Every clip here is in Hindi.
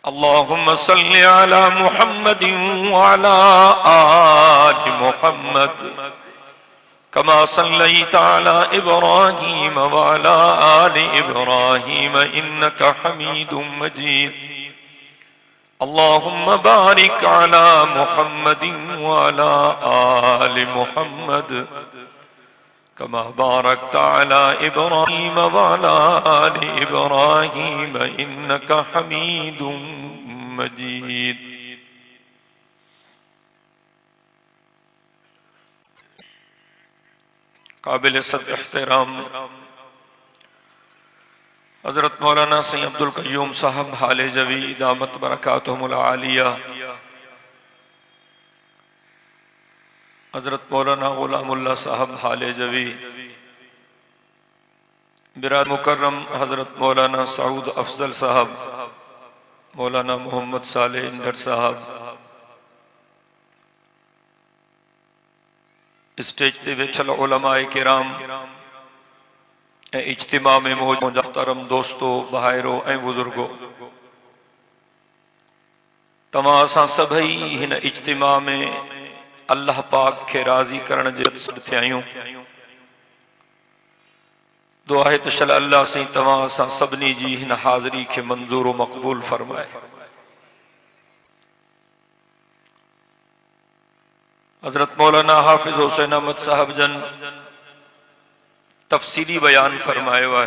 अल्लाहुम्मा सल्लि अला मुहम्मदिन व अला आलि मुहम्मद कमा सल्लैता अला इब्राहीम व अला आलि इब्राहीम इन्नका हमीदुम मजीद। अल्लाहुम्मा बारिक अला मुहम्मदिन व अला आलि मुहम्मद कमा बारकता अला इब्राहीम व अला आलि इब्राहीम इन्नका हमीदुम मजीद। काबिल सद एहतराम हजरत मौलाना सैयद अब्दुल कय्यूम साहब हाले जवी दामत बरकातुहुमुल आलिया, हजरत मौलाना गुलामुल्लाह साहब हाले जवी, बिराद मुकर्रम हजरत मौलाना सऊद अफजल साहब, मौलाना मोहम्मद साले इंदर साहब, स्टेज ते वेठल उलमाए किराम इज्तिमा में मौजूद मोहतरम दोस्तों, भाइरो ऐं बुजुर्गो, तमां असां सभई हिन इज्तिमा में अल्लाह पाक खे राज़ी करण जे मक़सद थिया आहियूं। दुआ है त शल अल्लाह से तमां असां सभिनी जी हिन हाज़िरी खे मंज़ूर व मक़बूल फरमाए। हजरत मौलाना हाफिज हुसैन अहमद साहब जन तफसीली बयान फरमायो है।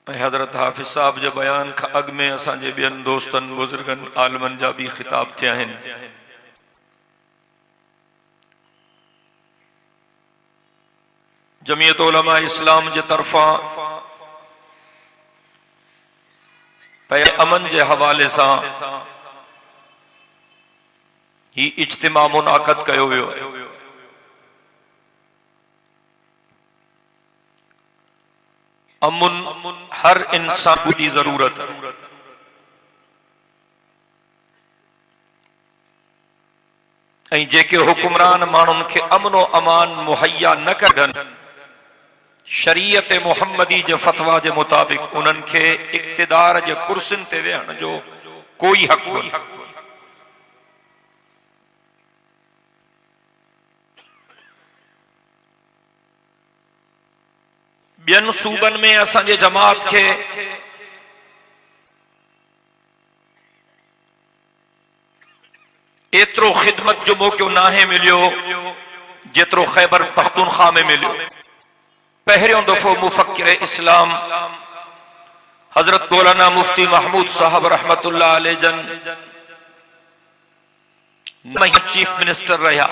हजरत हाफिज साहब जे बयान खां अॻु में असांजे ॿियनि दोस्तनि बुजुर्गनि आलमनि जा भी खिताब थिया आहिनि। जमीयत उलमा इस्लाम जे तरफ़ां पे अमन जे हवाले सां ही इज्तिमा मुनाक़द कयो वियो। अमुन हर इंसान की जरूरत है। ऐं जेके हुक्मरान माण्हुनि खे अमनो अमान मुहैया न कनि, शरीयत मुहम्मदी जे फतवा जे मुताबिक उन्हनि खे इक़्तिदार जे कुर्सियुनि ते वेहण जो कोई हक़ कोन्हे। ॿियनि सूबनि में असांजे जमात खे एतिरो ख़िदमत जो मौक़ो नाहे मिलियो जेतिरो ख़ैबर पख्तूनख्वा में मिलियो। पहिरियों दफ़ो मुफ़क्किर इस्लाम हजरत मौलाना मुफ्ती महमूद साहब रहमतुल्लाह अलैह जन चीफ मिनिस्टर रहा।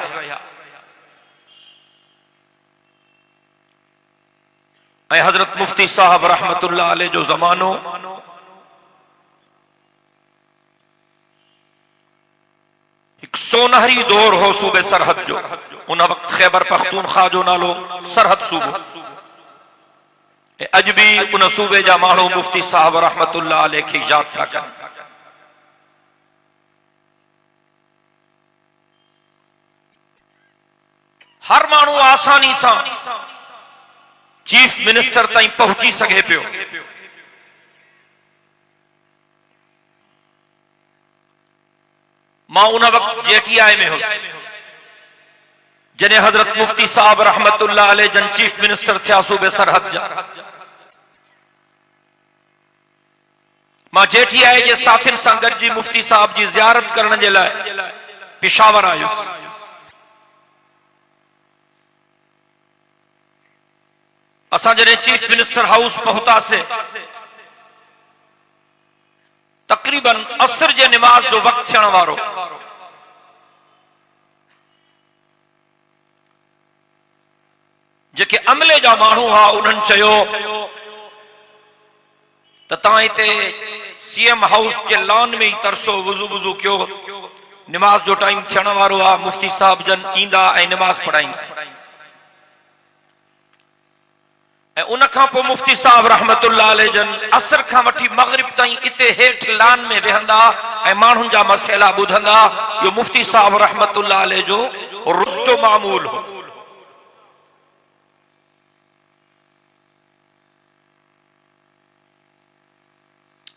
हजरत मुफ्ती साहब रहमतुल्लाह अलैह जो जमानो एक सोनहरी दौर हो सूबे सरहद जो। उन वक्त खैबर पख्तूनख्वा जो नालो सरहद सूबो। अज भी उन सूबे जा माण्हू मुफ्ती साहब रहमतुल्लाह अलैह खे याद था कनि। हर माण्हू आसानी सां चीफ मिनिस्टर ताईं पहुंची सके पियो। मां उन वक्त जेटीआई में हुयुसि जॾहिं हजरत मुफ्ती साहब रहमतुल्लाह अलैह जन चीफ मिनिस्टर थिया सूबे सरहद जा। मां जेटीआई जे साथियुनि सां गॾिजी मुफ्ती साहब जी ज़ियारत करण जे लाइ पेशावर आयुसि। असां जॾहिं चीफ मिनिस्टर हाउस पहुतासीं, तकरीबन असर जे निमाज़ जो वक्त थियण वारो। जेके अमले जा माण्हू हुआ उन्हनि चयो त तव्हां हिते सीएम हाउस के लॉन में ही तरसो, वुज़ू वुज़ू कयो, निमाज़ जो टाइम थियण वारो आहे। मुफ्ती साहब जन ईंदा ऐं निमाज़ पढ़ाईंदा। उन खां पोइ मुफ्ती साहब रहमतुल्लाह अलैह जन असर खां वठी मगरिब ताईं इते हेठि लान में वेहंदा ऐं माण्हुनि जा मसइला ॿुधंदा। इहो मुफ्ती साहब रहमतुल्लाह अलैह जो रोज़ जो मामूल हो।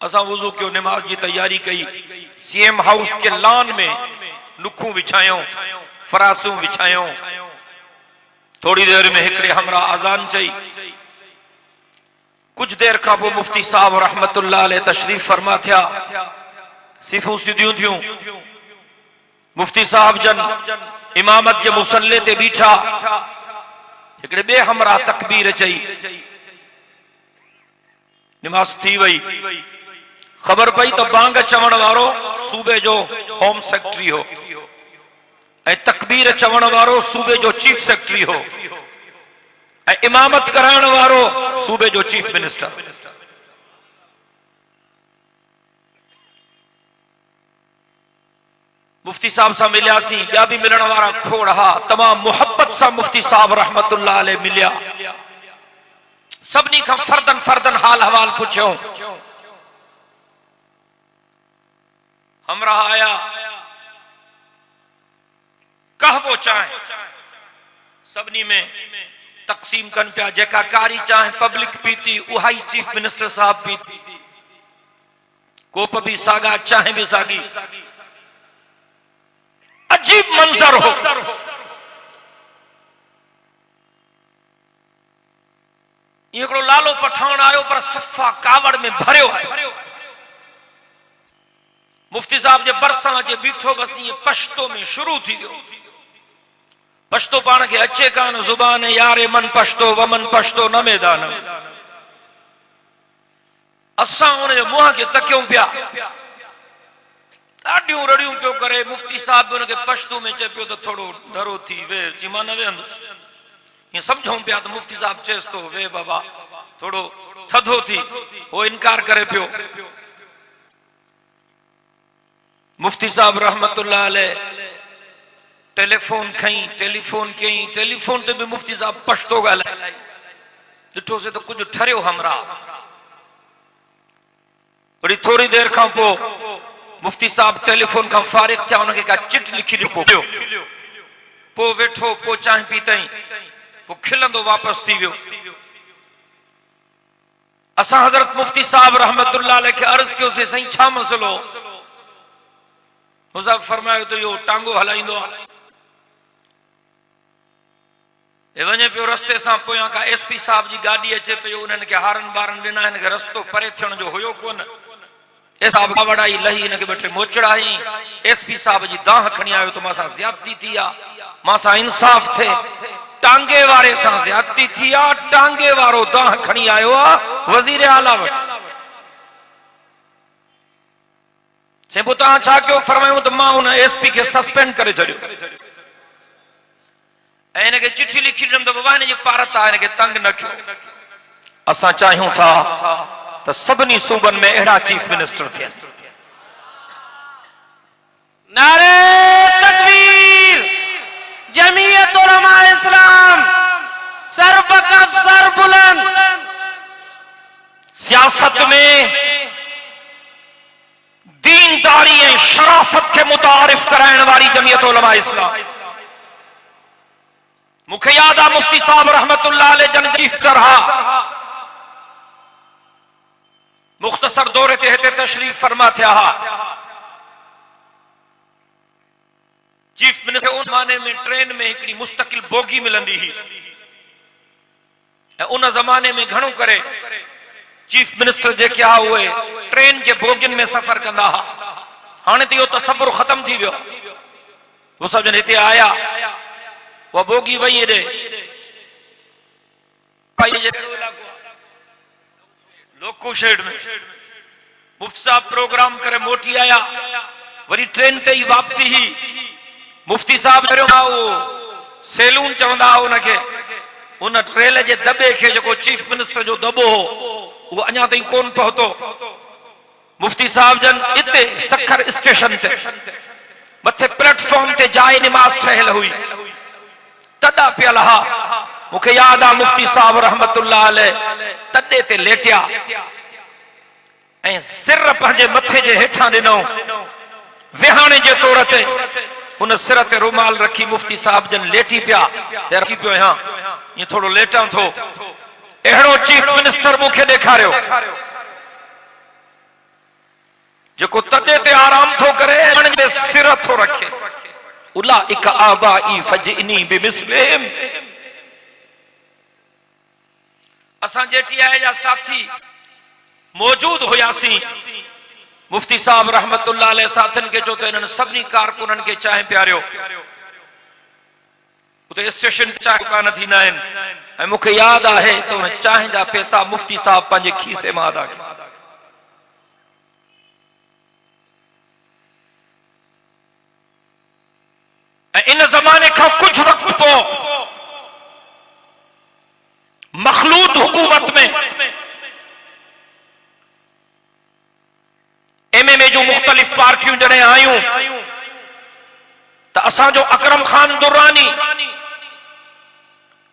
असा वुजू क्यों, नमाज की तैयारी कई, सीएम हाउस के लॉन में नुखू विछायो, फरासूं विछायो। थोड़ी देर में हिकड़े हमरा अजान चई। कुछ देर का वो मुफ्ती साहब रहमतुल्लाह अलैह तशरीफ फरमा थिया। सिफूं सिधियूं थियूं। मुफ्ती साहब जन इमामत के मुसल्ले ते बीठा। हिकड़े बे हमरा तकबीर चई। नमाज थी वई। खबर पई तो बांग चवण वारो सूबे जो होम सेक्रेटरी हो ऐं तकबीर चवण वारो सूबे जो चीफ सेक्रेटरी हो ऐं इमामत कराइण वारो सूबे जो चीफ मिनिस्टर। मुफ्ती साहब सां मिलियासीं। ॿिया भी मिलण वारा खोड़ हा। तमाम मुहब्बत सां मुफ्ती साहब रहमतुल्लाह अलैह मिलिया। सभिनी खां फर्दन फर्दन हाल हवाल पुछियो। हमरा आया कहबो चाहे सभिनी में तक़सीम कन पिया। जेका कारी चाहे पब्लिक पीती उहा ही चीफ मिनिस्टर साहब पीती। कोप भी सागा चाहे भी सागी। अजीब मंजर हो। हिकिड़ो लालो पठान आयो पर सफ़ा कावड़ में भरियो आहे। मुफ्ती साहब जे बरसां जे बीठो बस ये पश्तो में शुरू थी वियो। पश्तो पाण खे अचे कान ज़ुबान यारे मन पश्तो वमन पश्तो न मैदान। असां उन जे मुंहं खे तकियूं पिया। ॾाढियूं रड़ियूं पियो करे। मुफ्ती साहब भी उनखे पश्तो में चए पियो तो थोड़ो डरो थी वे। चई मां न वेहंदुसि। ये समझूं पिया तो मुफ्ती साहब चेस तो वे बाबा थोड़ो थधो थी। वो इनकार करे पियो। मुफ्ती साहब रहमतुल्लाह अलैह टेलीफोन खई। टेलीफोन कई। टेलीफोन ते भी मुफ्ती साहब पश्तो ॻाल्हाए। ॾिठो से तो कुछ ठरियो हमरा। वरी थोड़ी देर खां पोइ मुफ्ती साहब टेलीफोन का फारिग थिया। उनखे का चिट लिखी ॾिनो। पोइ वेठो। पोइ चांहि पीतई। पोइ खिलंदो वापसि थी वियो। असां हज़रत मुफ्ती साहब रहमतुल्लाह अलैह खे अर्ज़ कयोसीं साईं छा मसलो। मुसाहब फरमायो तो यो टांगो हलाईंदो आहे। वञे पियो रस्ते सां पोयां का एसपी साहब जी गाॾी अचे पई। उन्हनि खे हारन बारन ॾिना। हिन खे रस्तो परे थियण जो हुयो कोन। साहब कावड़ाई लही हिन खे ॿ टे मोचड़ाई। एसपी साहब जी दाह खणी आयो तो मां सां ज़्यादती थी आहे। मां सां इंसाफ़ थिए। टांगे वारे सां ज़्यादती थी आहे। टांगे वारो दाह खणी आयो आहे वज़ीर आला वटि। चए पोइ तव्हां छा कयो। फरमायूं त मां हुन एसपी खे सस्पेंड करे छॾियो ऐं हिनखे चिठी लिखी ॾिनमि त बाबा हिन जी पारत आहे। हिनखे तंग न कयो। असां चाहियूं था तो सभिनी सूबन में अड़ा चीफ मिनिस्टर थे। नारे तकबीर। जमीयत उलमा इस्लाम सर बकफ सर बुलंद। सियासत में दीनदारी ऐं शराफत के मुतारिफ कराइण वारी जमीयत उलमा इस्लाम। मूंखे याद आहे मुफ्ती साहब रहमतुल्लाह अलैह जन चीफ चरहा मुख्तसर दौरे ते हिते तशरीफ फरमा थिया हा। चीफ मिनिस्टर उन ज़माने में ट्रेन में हिकड़ी मुस्तकिल बोगी मिलंदी ही। उन ज़माने में घणो करे चीफ मिनिस्टर जेके हा उहे ट्रेन के बोगिन में सफर कंदा हा। हाणे तो इहो तसव्वुर खत्म थी वियो। वो सब जन हिते आया। वो बोगी वही हेॾे लोको शेड में। मुफ्ती साहब प्रोग्राम करे मोटी आया। वरी ट्रेन ते ही वापसी ही मुफ्ती साहब सैलून चवंदा उनखे। उन रेल जे दॿे खे जेको चीफ मिनिस्टर जो दॿो हो वो अञा ताईं कोन पहुतो। मुफ्ती साहब जन इते सखर स्टेशन ते मथे प्लेटफॉर्म ते जाए निमाज ठहियल हुई। तॾा पियल हा। मूंखे याद आहे मुफ्ती साहब रहमतुल्लाह अलैह तॾे ते लेटिया ऐं सिर पंहिंजे मथे जे हेठां ॾिनो। विहाणे जे तौर ते उन सिर ते रुमाल रखी मुफ्ती साहब जन लेटी पिया। रखी पियो आहियां ये थोड़ो लेटां थो। अहिड़ो चीफ मिनिस्टर मूंखे ॾेखारियो। जेको तॾे ते आराम थो करे ते सिर थो रखे। उलाइक आबाई फजइनी बिमिस्लिहिम। असां जेठियाए जा साथी मौजूद हुयासीं। मुफ्ती साहब रहमतुल्लाह अलैह साथियुनि खे चयो त इन्हनि सभिनी कारकुननि खे चांहि पियारियो। उते स्टेशन चांहि दुकान थींदा आहिनि ऐं मूंखे यादि आहे त उन चांहि जा पैसा मुफ्ती साहब पंहिंजे खीसे मां अदा कया। ऐं इन ज़माने खां कुझु वक़्तु पोइ मखलूत हुकूमत में एमएमए जूं मुख़्तलिफ़ पार्टियूं जॾहिं आयूं त असांजो अकरम खान दुर्रानी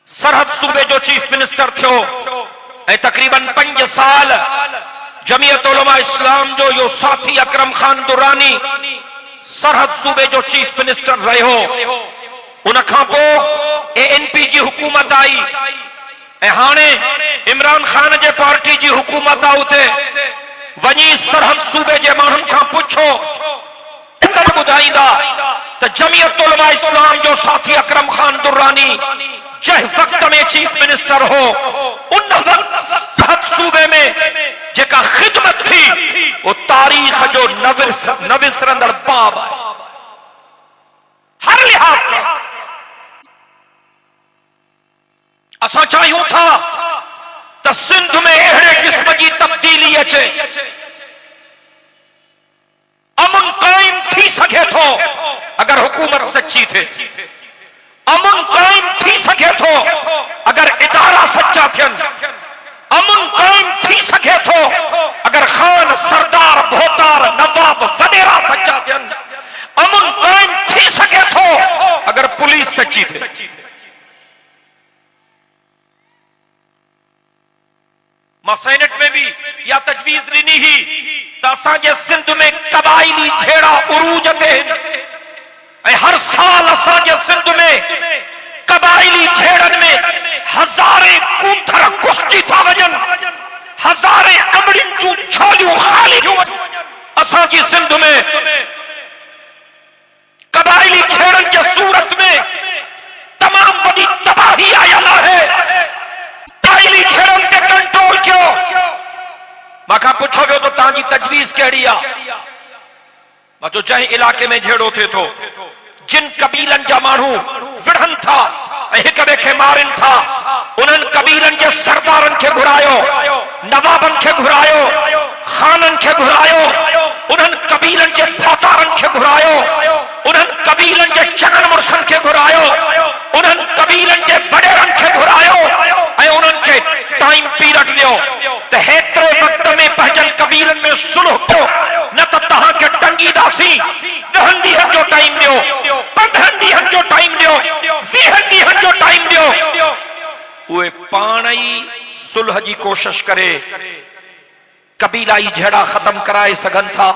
सरहद सूबे जो चीफ मिनिस्टर थियो ऐं तक़रीबन 5 साल जमीयत उलमा इस्लाम जो यो साथी अकरम खान दुर्रानी सरहद सूबे जो चीफ मिनिस्टर रहियो। उन खां पोइ एएनपी जी हुकूमत आई ऐं हाणे इमरान खान जे पार्टी जी हुकूमत आहे। उते वञी सरहद सूबे जे माण्हुनि खां पुछो त ॿुधाईंदा त जमीयत उलमा इस्लाम जो साथी अकरम खान दुर्रानी जंहिं वक़्त में चीफ मिनिस्टर हो उन वक़्त सरहद सूबे में जेका ख़िदमत थी वो तारीख़ जो न विसरंदड़ बाब आहे हर लिहाज़ खां। असां चाहियूं था त सिंध में अहिड़े क़िस्म जी तब्दीली अचे, अमन कायम थी सके थो अगर हुकूमत सच्ची थे। अमन कायम थी सके थो अगर इदारा सच्चा थियन। अमन कायम थी सके थो अगर खान सरदार भोतार नवाब वडेरा सच्चा थियन। अमन कायम थी सके थो अगर पुलिस सच्ची थे। मां सेनेट में भी या तजवीज ॾिनी ही त असांजे सिंध में कबाइली झेड़ा उरूज ते ऐं हर साल असांजे सिंध में कबाइली झेड़नि में हज़ारे कूथर कुश्ती था वञनि, हज़ारे अमड़ियुनि जूं छोलियूं ख़ाली थियूं वञनि। असांजी सिंध में कबाइली झेड़नि जे सूरत में तमाम वॾी तबाही आयल आहे। कबाइली झेड़नि ते कंट्रोल कयो। मां पुछो वियो त तव्हांजी तजवीज़ कहिड़ी आहे? मां चयो जंहिं इलाके में झेड़ो थिए थो, जिन कबीलनि जा माण्हू विढ़नि था ऐं हिक ॿिए खे मारनि था, उन्हनि कबीलनि जे सरदारनि खे घुरायो, नवाबनि खे घुरायो, खाननि खे घुरायो, उन्हनि कबीलनि जे फौतारनि खे घुरायो, उन्हनि कबीलनि जे चङनि मुड़सनि खे घुरायो, उन्हनि कबीलनि जे वॾेरनि खे घुरायो ऐं उन्हनि खे टाइम पीरियड ॾियो त हेतिरे वक़्त में पंहिंजनि कबीलनि में सुलह कयो, न त तव्हांखे टंगीदासीं। 10 ॾींहनि जो टाइम ॾियो, 15 ॾींहनि जो टाइम ॾियो, 20 ॾींहनि जो टाइम ॾियो। उहे पाण ई सुलह जी कोशिश करे कबीलाई झेड़ा ख़त्म कराए सघनि था।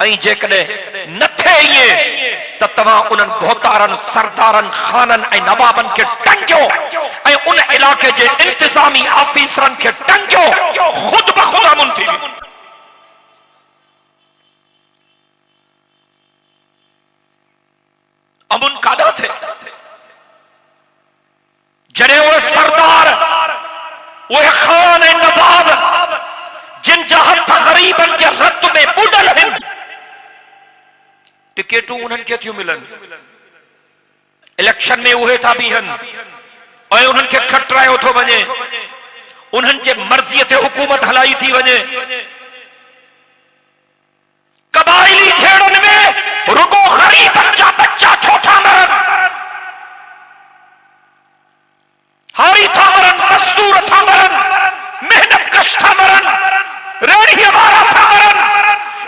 ऐं जेकॾहिं न थिए ईअं त तव्हां उन्हनि भोतारनि, सरदारनि, खाननि ऐं नवाबनि खे टंगियो ऐं उन इलाके जे इंतिज़ामी ऑफिसरनि खे टंगियो, ख़ुद ब ख़ुद अमन थी वेंदो। अमन काॾा थे जॾहिं उहे सरदार, उहे खान ऐं नवाब जिन जा हथ ग़रीबनि जे रत में ॿुॾल आहिनि, टिकेटूं उन्हनि खे थियूं मिलनि, इलेक्शन में उहे था बीहनि ऐं उन्हनि खे खटरायो थो वञे, उन्हनि जे मर्ज़ीअ ते हुकूमत हलाई थी वञे। कबाइली झेड़नि में रुगो ग़रीबनि जा बच्चा छो था मरनि? हारी था मरनि, मज़दूर था मरनि, मेहनत कश था मरनि, रेड़ीअ वारा था मरनि।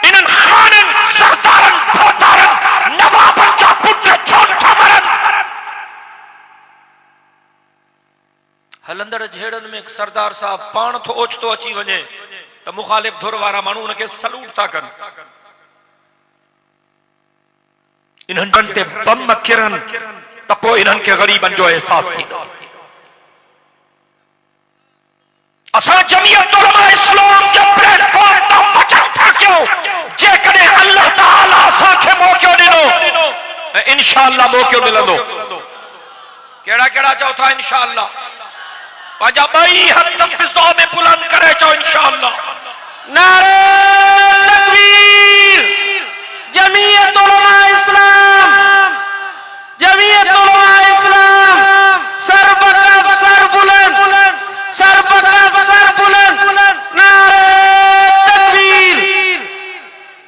इन्हनि खाननि, सरदारनि, भोतारनि, नवाबनि जा पुट छो था मरनि? हलंदड़ झेड़नि में सरदार साहब पाण थो ओचितो अची वञे त मुखालिफ़ धुर वारा माण्हू उनखे सलूट था कनि। इन्हनि ते बम किरनि त पोइ इन्हनि खे ग़रीबनि जो अहसास थींदो। असां जमीयत उलमा इस्लाम जे प्लेटफॉर्म तां वचन था कयूं, जेकॾहिं इंशाअल्लाह मौको मिलंदो। केड़ा केड़ा चओ था इंशाअल्लाह? पंहिंजा ॿई हथ फिज़ा में बुलंद करे चओ इंशाअल्लाह। नारे तकबीर। जमीयत उलमा इस्लाम, जमीयत उलमा इस्लाम, सर बकफ सर बुलंद, सर बकफ सर बुलंद। नारे तकबीर।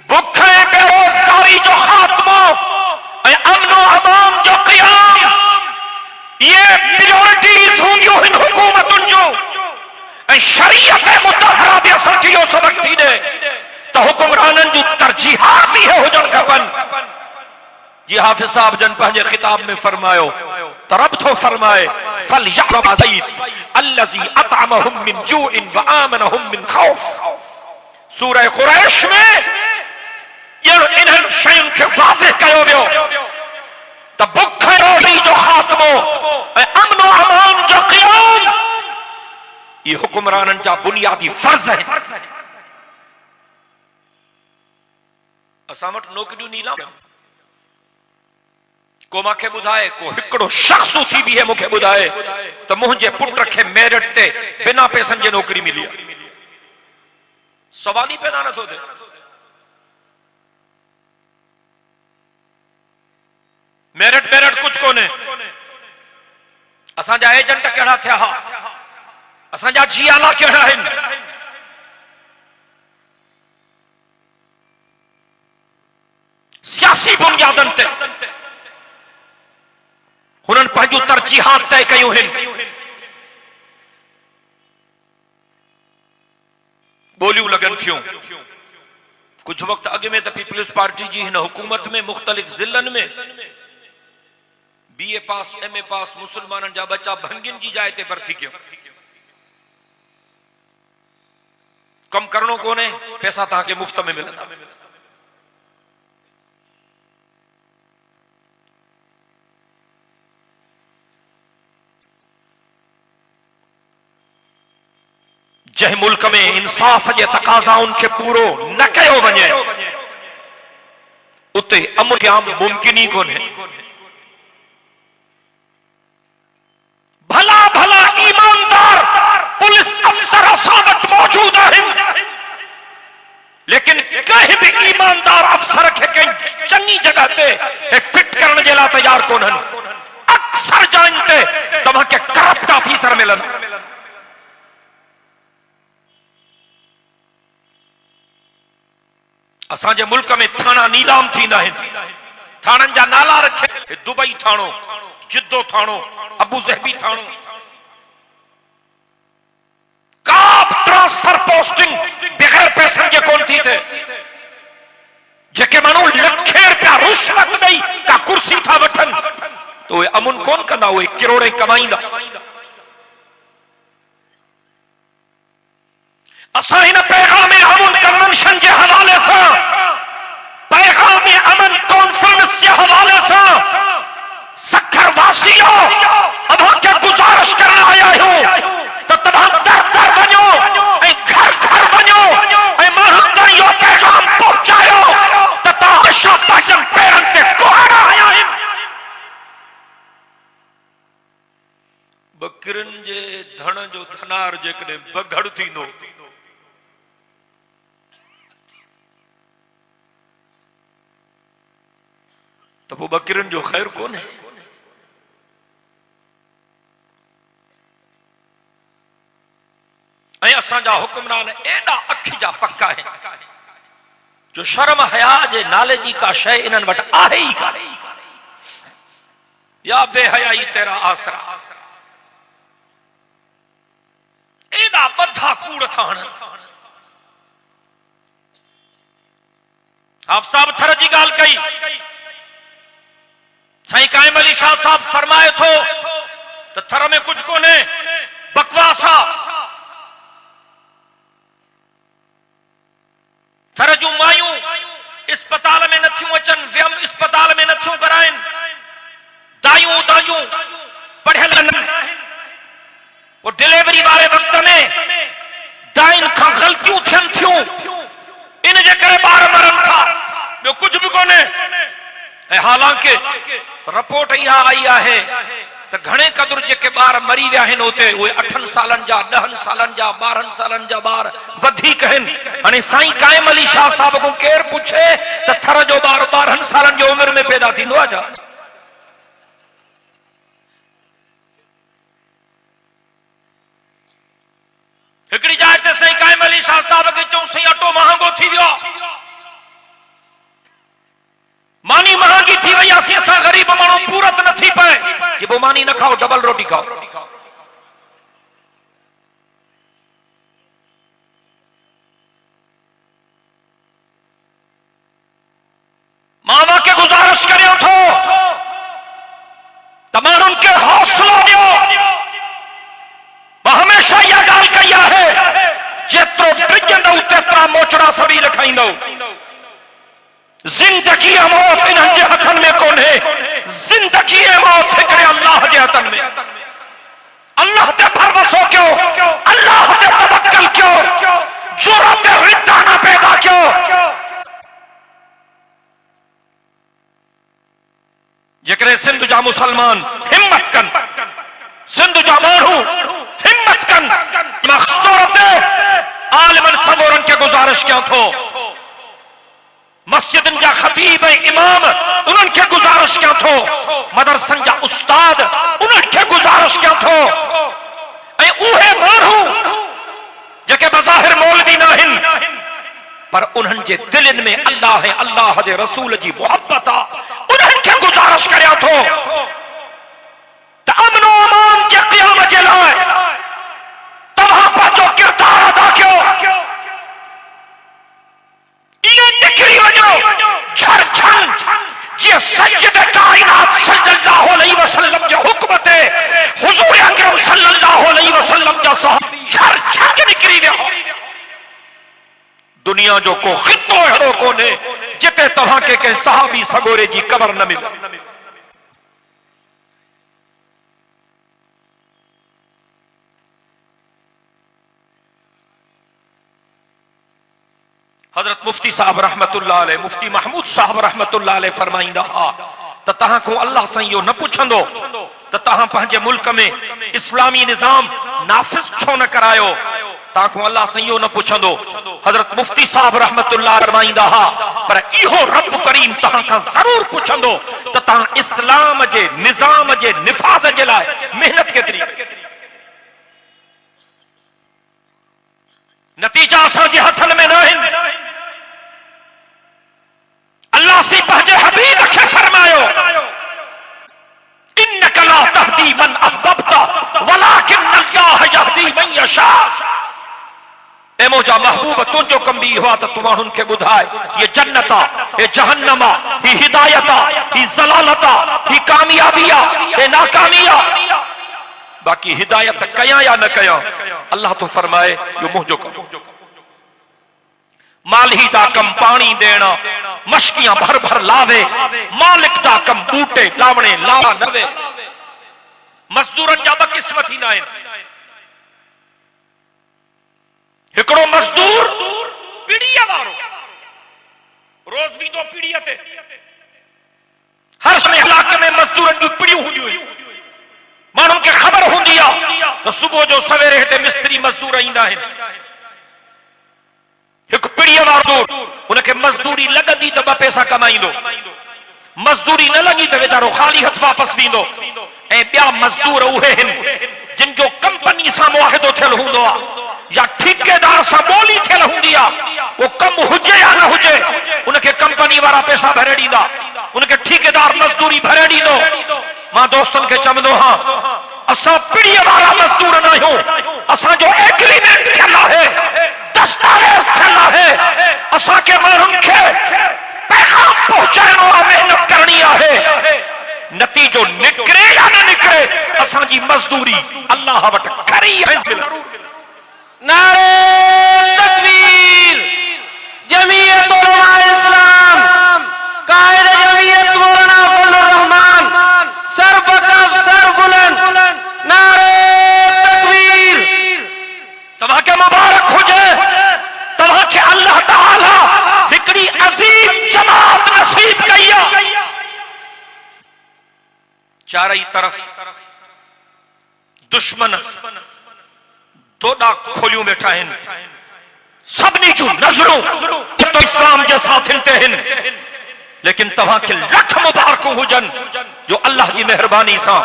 बुखे बेरोजगारी जो खात्मो, अमनो अमान जो क़याम, ये प्रायोरिटीज़ हूंदियूं हिन हुकूमतुनि जो। शरीयत मुतहरा भी असर की यो सबक थी दे तो हुक्मरानन जो तरजीहात ही हुजन खपन। जी हाफिज साहब जन पंहिंजे खिताब में फरमायो, तरब थो फरमाए फल यअरब ज़ईद अल्लज़ी अतअमहुम मिन जूइन व आमनहुम मिन खौफ। सूरह कुरैश में इन्हनि शयुनि खे वाज़िह कयो वियो त बुख रोटी जो खात्मो ऐं अमन अमान जो क़याम ये हुक्मरानन जा बुनियादी फर्ज है। असां वटि नौकरियूं नीलाम, को मूंखे ॿुधाए, को हिकिड़ो शख़्स उथी बीहे मूंखे ॿुधाए त मुंहिंजे पुट खे मेरिट ते बिना पैसनि जे नौकरी मिली आहे। सवाल ई पैदा नथो थिए। मेरिट मेरिट कुछ कोन्हे। असांजा एजेंट कहिड़ा थिया हा, असांजा जियाला कहिड़ा आहिनि। सियासी बुनियादनि ते हुननि पंहिंजूं तरजीहात तय कयूं आहिनि। ॿोलियूं लॻनि थियूं। कुछ वक्त अॻु में त पीपल्स पार्टी जी हिन हुकूमत में मुख़्तलिफ़ ज़िलनि में BA पास MA पास मुसलमाननि जा बच्चा भंगिन जी जाइ ते भर्ती कयो। कम करणो कोने, पैसा तव्हांखे मुफ्त में मिलंदा। जंहिं मुल्क में इंसाफ जे तकाज़ाउनि खे पूरो न कयो वञे उते अमन क़याम मुमकिन ई कोन्हे। भला भला ईमानदार पुलिस अफसर असां वटि मौजूद आहिनि, लेकिन कंहिं बि ईमानदार अफसर खे कंहिं चङी जगह ते फिट करण जे लाइ तैयार कोन्हनि। अक्सर जाइन ते तव्हांखे करप्ट ऑफिसर मिलनि। असांजे मुल्क में थाना नीलाम थींदा आहिनि। थाणनि जा नाला रखे दुबई थाणो, जिद्दो थाणो, अबू ज़हबी थाणो। का ट्रांसफर पोस्टिंग बगैर पैसनि जे कोन थी थे। जेके माण्हू लखे रुपया रुश्वत ॾेई का कुर्सी था वठनि तो उहे अमुन कोन कंदा, उहे किरोड़े कमाईंदा। असां हिन पैगाम अमन कन्वेंशन जे हवाले सां, पैगाम अमन कॉन्फ्रेंस जे हवाले सां सखर वासियों अव्हांखे गुज़ारिश करण आया आहियूं त तव्हां दर दर वञो ऐं घर घर वञो ऐं माण्हुनि ताईं इहो पैगाम पहुचायो त तव्हां हमेशा पंहिंजनि पेरनि ते कुहाड़ा आया आहिनि। बकरियुनि जे धण जो धनार जेकॾहिं बघड़ थींदो तो वो बकरियुनि जो ख़ैर कोन है। ऐं असांजा हुक्मरान एॾा अखि जा पक्का आहिनि जो शर्म हया जे नाले जी का शइ इन्हनि वटि आहे ई कान्हे। या बेहयाई तेरा आसरा। एॾा ॿधा कूड़ था हणनि। हाफ़िज़ साहब थर जी ॻाल्हि कई। साईं काइम अली शाह साहब फरमाए थो त थर में कुछ कोन्हे, बकवास आहे। थर जूं मायूं अस्पताल में नथियूं अचनि, व्यम अस्पताल में नथियूं कराइनि। दायूं दायूं पढ़ियल आहिनि। वो डिलीवरी वारे वक्त में दाइन खां ग़लतियूं थियनि थियूं, इन जे करे ॿार मरनि था। ॿियो कुझु बि कोन्हे। ऐं हालांकि रिपोर्ट इहा आई आहे त घणे क़दुरु जेके ॿार मरी विया आहिनि उते उहे 8 सालनि जा 10 सालनि जा 12 सालनि जा ॿार वधीक आहिनि। हाणे साईं काइम अली शाह साहब खां केरु पुछे त थर जो ॿार 12 सालनि जी उमिरि में पैदा थींदो आहे छा? हिकिड़ी जाइ ते साईं काइम अली शाह साहब खे चऊं साईं अटो महांगो थी वियो, मानी महांगी थी वई आहे, असां ग़रीब माण्हू पूरत नथी पए कि पोइ मानी न खाओ, डबल रोटी खाओ। मां के गुज़ारिश करियो थो त माण्हुनि खे हौसलो ॾियो। मां हमेशह इहा ॻाल्हि कई आहे, जेतिरो टिजंदव तेतिरा मोचड़ा सभी लिखाईंदव। जिंदगी मौत इन्हनि जे हथनि में कोन्हे, जिंदगी मौत हिकिड़े अल्लाह जे हथनि में। अल्लाह ते भरोसो कयो, अल्लाह ते तवक्कल कयो, जुरत रिद्दा न पैदा कयो। जेकरे सिंध जा मुसलमान हिम्मत कन, सिंध जा माण्हू हिम्मत कन, मखसूरत आलिमन सबोरन के गुज़ारिश कयां थो, मस्जिदन जा खतीब इमाम उन्हनि खे गुज़ारिश कयां थो, मदरसन जा उस्ताद उन्हनि खे गुज़ारिश कयां थो, ऐं उहे माण्हू जेके बज़ाहिर मौलवी न आहिनि पर उन्हनि जे दिलनि में अल्लाह ऐं अल्लाह जे रसूल जी मोहब्बत आहे, उन्हनि खे गुज़ारिश करियां थो त अमन ओ अमान जे क़याम जे लाइ तव्हां पंहिंजो किरदार अदा कयो। निकरी वञो झरझन जे सैयद कायनात सल्लल्लाहु अलैहि वसल्लम जे हुक्म ते हुजूर अकरम सल्लल्लाहु अलैहि वसल्लम जा सहाबी झरझन निकरी विया। दुनिया जो को खितो अहिड़ो कोन्हे जिते तव्हां खे कंहिं सहाबी सगोरे जी क़बर न मिले। हजरत मुफ्ती साहब रहमतुल्लाह अलैह, मुफ्ती महमूद साहब रहमतुल्लाह अलैह फरमाईंदा त तहां को अल्लाह सां इहो न पुछंदो त तहां पंहिंजे मुल्क में इस्लामी निज़ाम नाफ़िज़ छो न करायो, तहां को अल्लाह सां इहो न पुछंदो। हजरत मुफ्ती साहब रहमतुल्लाह फरमाईंदा पर इहो रब करीम तहां खां ज़रूर पुछंदो त तहां इस्लाम जे निज़ाम जे निफ़ाज़ जे लाइ मेहनत केतिरी। नतीजा असांजे हथनि में न आहिनि। अल्लाह से पंहिंजे हबीब खे फरमायो इन्नका ला तहदी मन अहबब्ता वलाकिन अल्लाह यहदी मन यशा। ए मुंहिंजा महबूब तुंहिंजो कम बि इहो आहे त तूं माण्हुनि खे ॿुधाए ये जन्नत आहे, हे जहन्नम आहे, ही हिदायत आहे, ही ज़लालत आहे, ही कामयाबी आहे, हे नाकामी आहे। बाक़ी हिदायत कयां या न कयां अल्लाह तो फरमाए यो मुंहिंजो कम। माली दा कम पानी देना, मशकियां भर भर लावे, मालिक दा कम बूटे लावणे लावा नवे। मजदूरन जा ब क़िस्म थींदा आहिनि। हिकिड़ो मजदूर पीड़ीअ वारो रोज़ वेंदो पीड़ीअ ते। हर समय इलाके में मजदूरन जूं पीड़ियूं हूंदियूं आहिनि। माण्हुनि खे ख़बर हूंदी आहे त सुबुह जो सवेरे हिते मिस्त्री मजदूर ईंदा आहिनि। हिकु पीड़ीअ वारो उनखे मजदूरी लॻंदी त 2 पैसा कमाईंदो, मजदूरी न लॻी त वीचारो ख़ाली हथ वापसि वेंदो। ऐं ॿिया मजदूर उहे आहिनि जिन जो कंपनी सां मुआहिदो थियल हूंदो आहे या ठेकेदार सां ॿोली थियल हूंदी आहे। उहो कमु हुजे या न हुजे उनखे कंपनी वारा पैसा भरे ॾींदा, उनखे ठेकेदार मजदूरी भरे ॾींदो। मां दोस्तनि खे चवंदो हां असां पीड़ीअ वारा मजदूर न आहियूं, असांजो एग्रीमेंट थियल आहे, दस्तावेज़ थियल आहे। असांखे माण्हुनि खे पैगाम पहुचाइणो आहे, महिनत करणी आहे। नतीजो निकिरे या न निकिरे असांजी मजदूरी अल्लाह वटि खरी आहे। नारे तकबीर। जमीयत उलमा इस्लाम कायद जमीयत मौलाना फजलुर रहमान सर बकफ सर बुलंद। नारे तकबीर। तव्हांखे मुबारक हुजे, तव्हांखे अल्लाह ताला हिकिड़ी अज़ीम जमात नसीब कई आहे। चारई तरफ दुश्मन दोडा खोलियूं वेठा आहिनि, सभिनी जूं नज़रूं तो इस्लाम जे साथियुनि ते आहिनि, लेकिन तव्हांखे लख मुबारकूं हुजनि जो अल्लाह जी मेहरबानी सां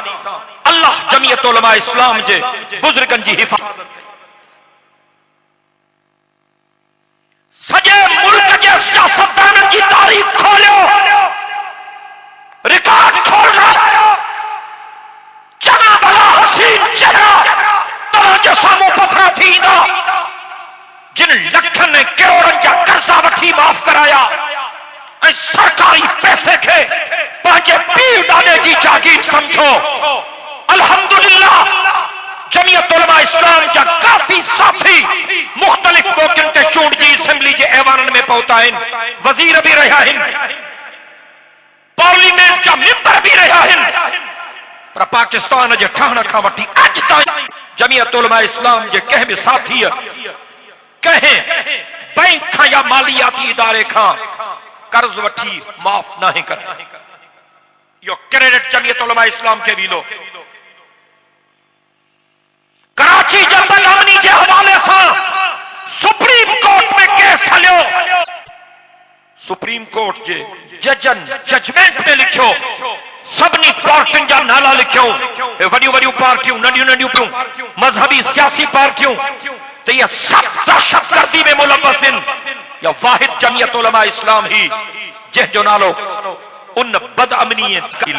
अल्लाह जमीयत उलमा इस्लाम जे बुजुर्गनि जी हिफ़ाज़त कई। सॼे मुल्क जे सियासतदाननि जी तारीख़ खोलियो, रिकॉर्ड खोल रहा, चङा भला हसीन चेहरा तव्हां जे साम्हूं पथरा थी ईंदा, जिन लखनि करोड़नि जा कर्ज़ा वठी माफ़ कराया ऐं सरकारी पैसे खे पंहिंजे पीउ ॾाॾे जी जागीर समझो। अल्हम्दुलिल्लाह जमीयत उलमा इस्लाम जा काफ़ी साथी मुख़्तलिफ़ मौक़नि ते चूंडजी असेंबली जे ऐवाननि में पहुता आहिनि, वज़ीर बि रहिया आहिनि, पार्लियामेंट जा मेंबर बि रहिया आहिनि, पर पाकिस्तान जे ठहण खां वठी अॼु ताईं जमीयत उलमा इस्लाम जे कंहिं बि साथीअ कंहिं बैंक खां या मालियाती इदारे खां कर्ज वठी माफ़ नाहे करे। इहो क्रेडिट जमीयत उलमा इस्लाम खे मिलो। कराची जंगल अमनी जे हवाले सां सुप्रीम कोर्ट में केस हलियो, सुप्रीम कोर्ट जे जजन जजमेंट में लिखियो, सभिनी पार्टियुनि जा नाला लिखियो, वॾियूं वॾियूं पार्टियूं, नंढियूं नंढियूं मजहबी सियासी पार्टियूं, तो ये सब दहशतगर्दी में मुलव्वस आहिनि। या वाहिद जमीयत उलमा इस्लाम ही जंहिंजो नालो उन बदअमनी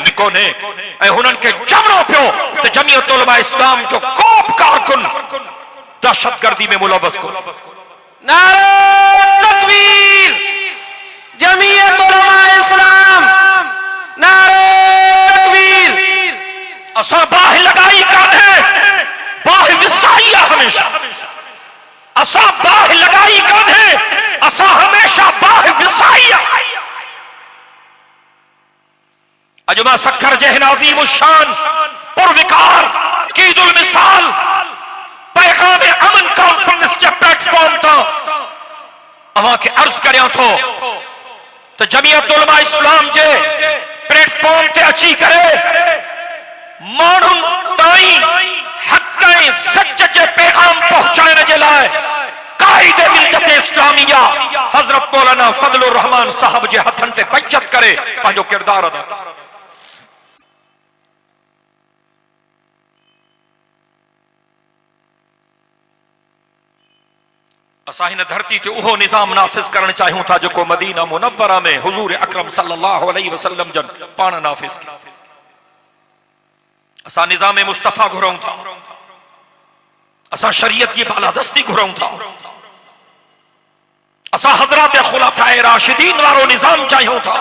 लिखो ने ऐं हुननि खे चवणो पियो त जमीयत उलमा इस्लाम जो को बि कारकुन दहशतगर्दी में मुलव्वस को। नारे तकबीर, जमीयत उलमा इस्लाम, नारे तकबीर। असां बाहि लगाई कान्हे, बाहि विसाई आहे हमेशा, असां बाहि लगाई कान्हे, असां हमेशा बाहि विसाई आहे। अॼु मां सखर जे हिन अज़ीम शान पुरविकार कीदुल मिसाल पैगाम अमन कॉन्फ्रेंस जे प्लेटफॉर्म तां अवां खे अर्ज़ करियां थो त जमीयत उलमा इस्लाम जे प्लेटफॉर्म ते अची करे माण्हुनि ताईं हक़ ऐं सच जे पैगाम पहुचाइण जे लाइ काइदे मिल्लत इस्लामिया हज़रत मौलाना फज़लुर रहमान साहब जे हथनि ते बचत करे पंहिंजो किरदार अदा कयो। असां हिन धरती ते उहो निज़ाम नाफ़िज़ करणु चाहियूं था जेको मदीना मुनव्वरा में हुज़ूर अकरम सल्लल्लाहु अलैहि वसल्लम जन पाण नाफ़िज़ कयो। असां निज़ाम मुस्तफ़ा घुरऊं था, असां शरीयत जी बालादस्ती घुरऊं था, असां हज़रात खुलाफाए राशिदीन वारो निज़ाम चाहियूं था।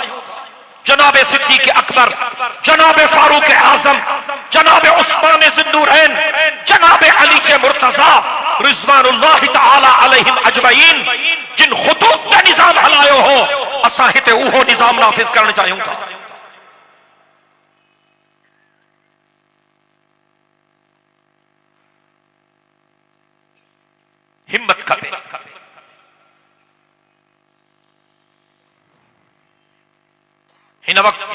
जनाब सिद्दीक़ अकबर, जनाब फारूक आज़म, जनाब उस्मान ज़ुन्नूरैन, जनाब अली के मुर्तज़ा रिज़वानुल्लाह तआला अलैहिम अजमईन जिन खुतूत का निज़ाम हलायो हो, असां हिते उहो निज़ाम नाफ़िज़ करणु चाहियूं था। हिम्मत खपे। हिन वक़्तु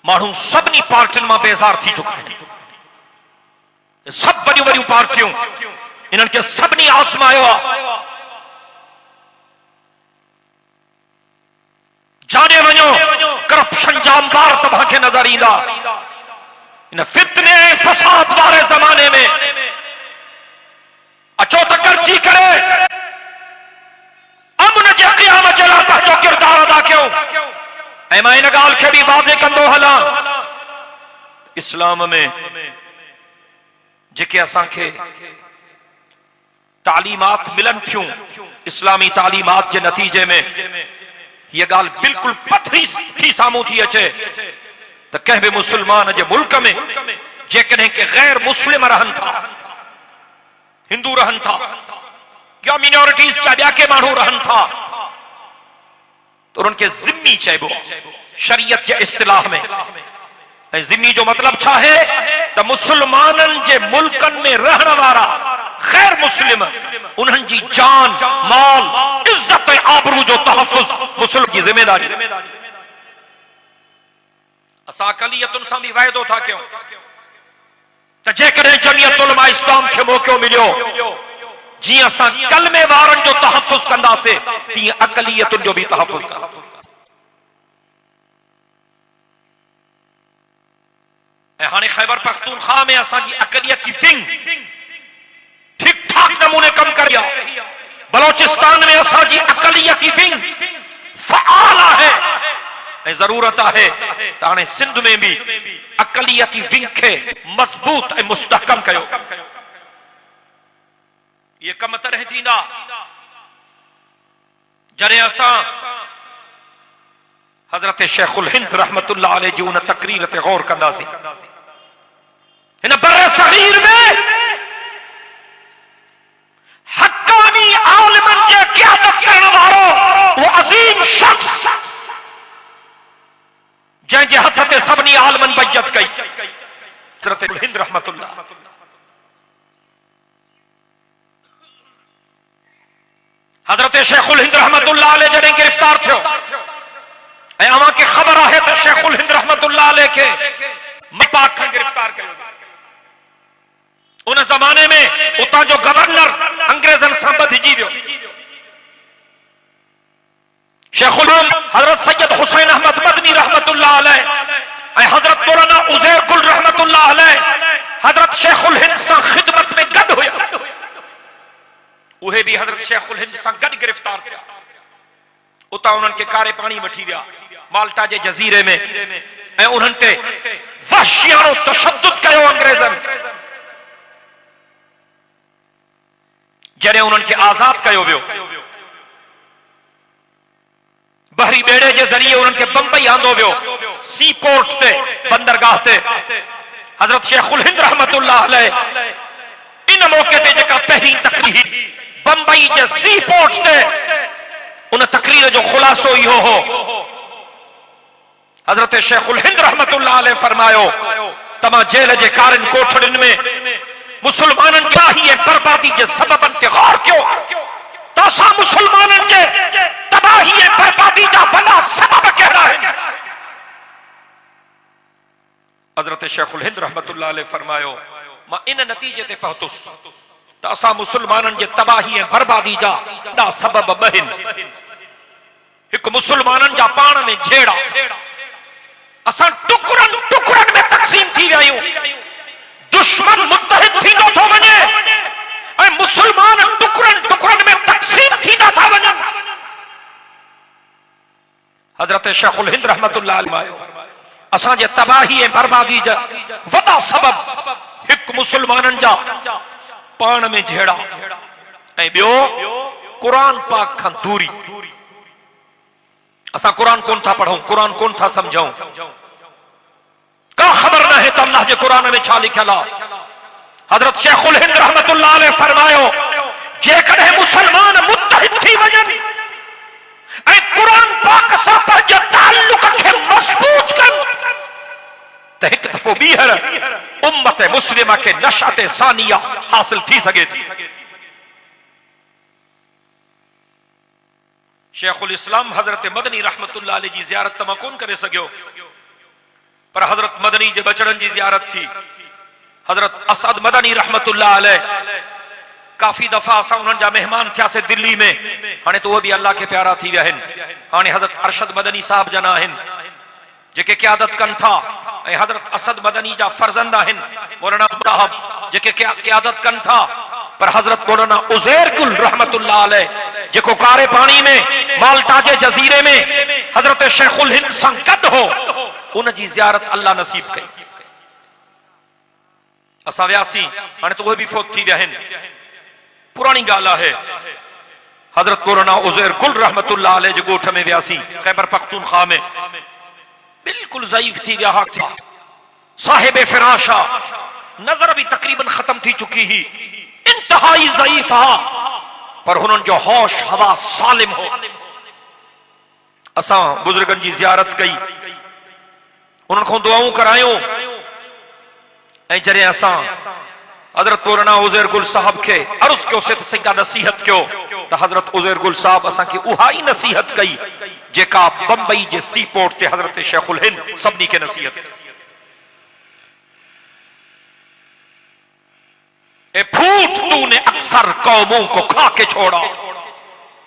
माण्हू सभिनी पार्टियुनि मां बेज़ार थी चुका आहिनि। सभु वॾियूं वॾियूं पार्टियूं इन्हनि खे सभिनी आज़मायो आहे। जाने वञो करप्शन जा अंबार तव्हांखे नज़र ईंदा। इन फितने ऐं फसाद वारे ज़माने में अचो त गॾिजी करे अमन जे क़याम जे लाइ पंहिंजो किरदार अदा कयो। ऐं मां इन ॻाल्हि खे बि वाज़े कंदो हलां, इस्लाम में जेके असांखे तालीमात मिलनि थियूं, इस्लामी तालीमात जे नतीजे में हीअ ॻाल्हि बिल्कुलु पथरी थी साम्हूं थी अचे त कंहिं बि मुस्लमान जे मुल्क में जेकॾहिं के गैर मुस्लिम रहनि था, हिंदू रहनि था या मिनोरिटीज़ जा ॿिया के माण्हू रहनि था, तो उन्हनि खे ज़िम्मी चइबो शरीयत जे इस्तिलाह में। ऐं ज़िम्मी जो मतलब छा है त मुसलमाननि जे मुल्कनि में रहण वारा गैर मुस्लिम उन्हनि जी जान, माल, इज्जत ऐं आबरू जो तहफ़्फ़ुज़ मुस्लिम की ज़िम्मेदारी। असां अक़लियतुनि सां बि वाइदो था कयूं त जेकॾहिं जमियत उलमा इस्लाम खे मौक़ो मिलियो जीअं असां कलमे वारनि जो तहफ़ुज़ कंदासीं तीअं अक़लियतुनि जो बि तहफ़ुज़ कंदासीं। ऐं हाणे ख़ैबर पख्तूनख्वा में असांजी अक़लियत की विंग ठीक ठाक नमूने कम कर रही है। बलोचिस्तान में असांजी अक़लियत की विंग फ़आल है ऐं ज़रूरत है त हाणे सिंध में भी अक़लियत की विंग खे मज़बूत ऐं मुस्तहकम कयो। ये कम तरह थींदा जॾहिं असां हज़रत शेखुल हिंद रहमतुल्लाह अलैह जी उन तकरीर ते गौर कंदासीं। हिन बर्र सगीर में हक्कानी आलिमन जे क़यादत करण वारो वो अज़ीम शख्स जंहिंजे हथ ते सभिनी आलिमन बैयत कई हज़रत हिंद रहमतुल्लाह। हज़रत शेखुल हिंद रहमतुल्लाह अलैह जॾहिं गिरफ्तार थियो ऐं अवां खे ख़बर आहे त शेखुल हिंद रहमतुल्लाह अलैह खे पाक खां गिरफ्तार कयो। उन ज़माने में उतां जो गवर्नर अंग्रेज़नि सां ॿधिजी वियो। शेखुल हज़रत सैयद हुसैन अहमद मदनी रहमतुल्लाह अलैह ऐं हज़रत मौलाना उज़ैर गुल रहमतुल्लाह अलैह हज़रत शेखुल हिंद सां ख़िदमत में गॾु हुया। उहे भी हज़रत शेखुल हिंद सां गॾु गिरफ्तार थिया। उतां उन्हनि खे कारे पाणी वठी विया माल्टा जे जज़ीरे में ऐं उन्हनि ते वहशियाणो तशद्दुद कयो अंग्रेज़नि। जॾहिं उन्हनि खे आज़ाद कयो वियो बहरी बेड़े जे ज़रिए उन्हनि खे बंबई आंदो वियो सी पोर्ट ते बंदरगाह ते। हज़रत शेखुल हिंद रहमतुल्लाह अलैह इन मौके ते जेका पहिरीं तकरीर बंबई जे सी पोर्ट ते उन तकरीर जो खुलासो इहो हो। हज़रत शेखुल हिंद रहमतुल्लाह अलैह फरमायो तमां जेल जे कारनि कोठड़ियुनि में मुसलमाननि खे ही बर्बादी जे सबबनि ते गौर कयो त असां मुसलमाननि जे तबाही ऐं बर्बादी जा वॾा सबब कहिड़ा आहिनि। हज़रत शेखुल हिंद रहमतुल्लाह अलैह फरमायो मां इन नतीजे ते पहुतुसि त असां मुसलमाननि जे तबाही ऐं बर्बादी जा वॾा सबब ॿ आहिनि। हिकु मुसलमाननि जा पाण में झेड़ा, असां टुकड़नि टुकड़नि में तक़सीम थी विया आहियूं। दुश्मन मुत्तहिद थींदो थो वञे ऐं मुसलमान टुकड़नि टुकड़नि में तक़सीम थींदा था वञनि। हज़रत शेखुल हिंद रहमतुल्लाह अलैह असांजे तबाही ऐं बर्बादी जा वॾा सबब हिकु मुसलमाननि जा पाण में झेड़ा ऐं ॿियो क़ुरान पाक खां दूरी। असां क़ुरान कोन था पढ़ूं, क़ुरान कोन था समझूं, का ख़बर न है त अल्लाह जे क़ुरान में छा लिखियल आहे। हज़रत शेखुल हिंद रहमतुल्लाह अलैह फरमायो जेकॾहिं मुसलमान मुत्तहिद थी वञनि ऐं क़ुरान पाक सां पंहिंजे ताल्लुक खे मज़बूत कनि त हिकु दफ़ो ॿीहर उम्मत मुस्लिमा खे नशअत सानिया हासिल थी सघे थी। शेखुल इस्लाम हज़रत मदनी रहमतुल्लाह अलैह जी ज़ियारत तमां कोन करे सघियो पर हज़रत मदनी जे बचड़नि जी ज़ियारत थी। हज़रत असद मदनी रहमतुल्लाह अलैह काफ़ी दफ़ा असां उन्हनि जा मेहमान थियासीं दिल्ली में। हाणे त उहे बि अल्लाह खे प्यारा थी विया आहिनि। हाणे हज़रत अरशद मदनी साहब जना आहिनि जेके क़यादत कनि था ऐं हज़रत असद मदनी जा फर्ज़ंद आहिनि मौलाना साहब जेके क़यादत कनि था। पर हज़रत मौलाना उज़ैर गुल रहमतुल्लाह अलैह जेको कारे पाणी में माल्टा जे जज़ीरे में हज़रत शेखुल हिंद सां गॾु हो उन जी ज़ियारत अल्लाह नसीब कई। असां वियासीं, हाणे त उहे बि फोत थी विया आहिनि, पुरानी ॻाल्हि आहे। हज़रत मौलाना उज़ैर गुल रहमतुल्लाह अलैह जे ॻोठ में वियासीं ख़ैबर पख्तूनख्वा में। बिल्कुल ज़ईफ़ थी विया था, साहिब फिराशा, नज़र भी तकरीबन खत्म थी चुकी ही, इंतहाई ज़ईफ़ हा पर हुननि जो होश हवा सालिम हो। असां बुजुर्गनि जी ज़ियारत कई, उन्हनि खां दुआऊं करायूं ऐं जॾहिं असां हज़रत मौलाना उज़ैर गुल साहब खे अर्ज़ कयोसीं त सईदा नसीहत कयो त हज़रत उज़ैर गुल साहब असांखे उहा ई नसीहत कई जेका बंबई जे सी पोर्ट ते हजरत शेखुल हिंद सभी के नसीहत ए फूट तूने अक्सर कौमों को खा के छोड़ा,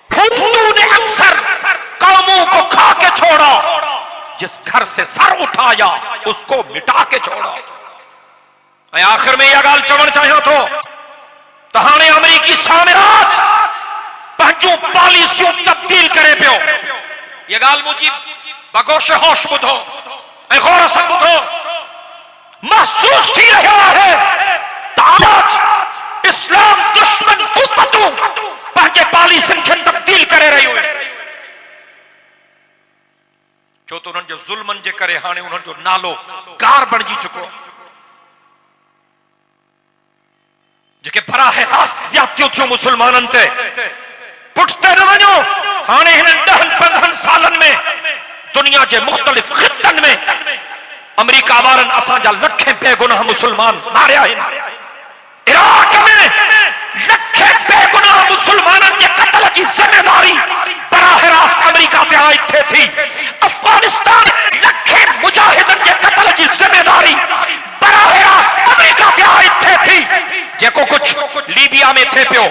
फूट तूने अक्सर कौमों को खा के छोड़ा, जिस घर से सर उठाया उसको मिटा के छोड़ा। आखिर में यह गाल चवण चाहिए तो हाणे अमरीकी साम्राज पंहिंजूं पॉलिसियूं तब्दील करे पियो। यह गाल मुझी बगोश होश बुधो ऐं गौर सां बुधो। महसूस थी रहा है आज इस्लाम दुश्मन हुकूमतूं पंहिंजे पॉलिसियुनि खे तब्दील करे रहियूं आहिनि, छो त उन्हनि जे ज़ुल्मनि जे करे हाणे उन्हनि जो नालो गार बणिजी चुको। जेके बराह रास्त ज्यादतियूं थियूं मुसलमाननि ते, पुठिते न वञो। हाणे हिन 10-15 सालनि में दुनिया जे मुख़्तलिफ़ ख़ित्तनि में अमेरिका वारनि असांजा लखे बेगुनाह मुसलमान मारिया आहिनि। इराक में लखे बेगुनाह मुसलमाननि जे क़त्ल जी ज़िम्मेदारी बराह रास्त अमेरिका ते आई थिए थी। अफगानिस्तान लखे मुजाहिदनि जे क़त्ल जी ज़िम्मेदारी बराह रास्त अमेरिका ते आई थिए थी। जेको कुछ लीबिया में थे पियो,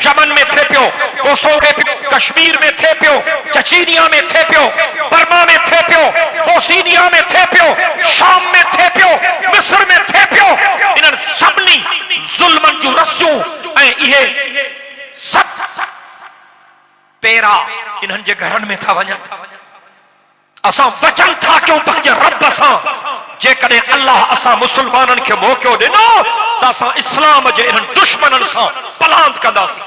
यमन में थे पियो, कोसोवो में पियो, कश्मीर में थे पियो, चचीनिया में थे पियो, बर्मा में थे पियो, बोस्निया में थे पियो, शाम में थे पियो, मिस्र में थे पियो, इन्हनि सभिनी ज़ुल्मनि जूं रस्सियूं ऐं इहे सभु पेरा इन्हनि जे घरनि में था वञनि। असां वचन था कयूं पंहिंजे रब सां, जेकॾहिं अल्लाह असां मुसलमाननि खे मौक़ो ॾिनो त असां इस्लाम जे इन्हनि दुश्मननि सां पलांद कंदासीं।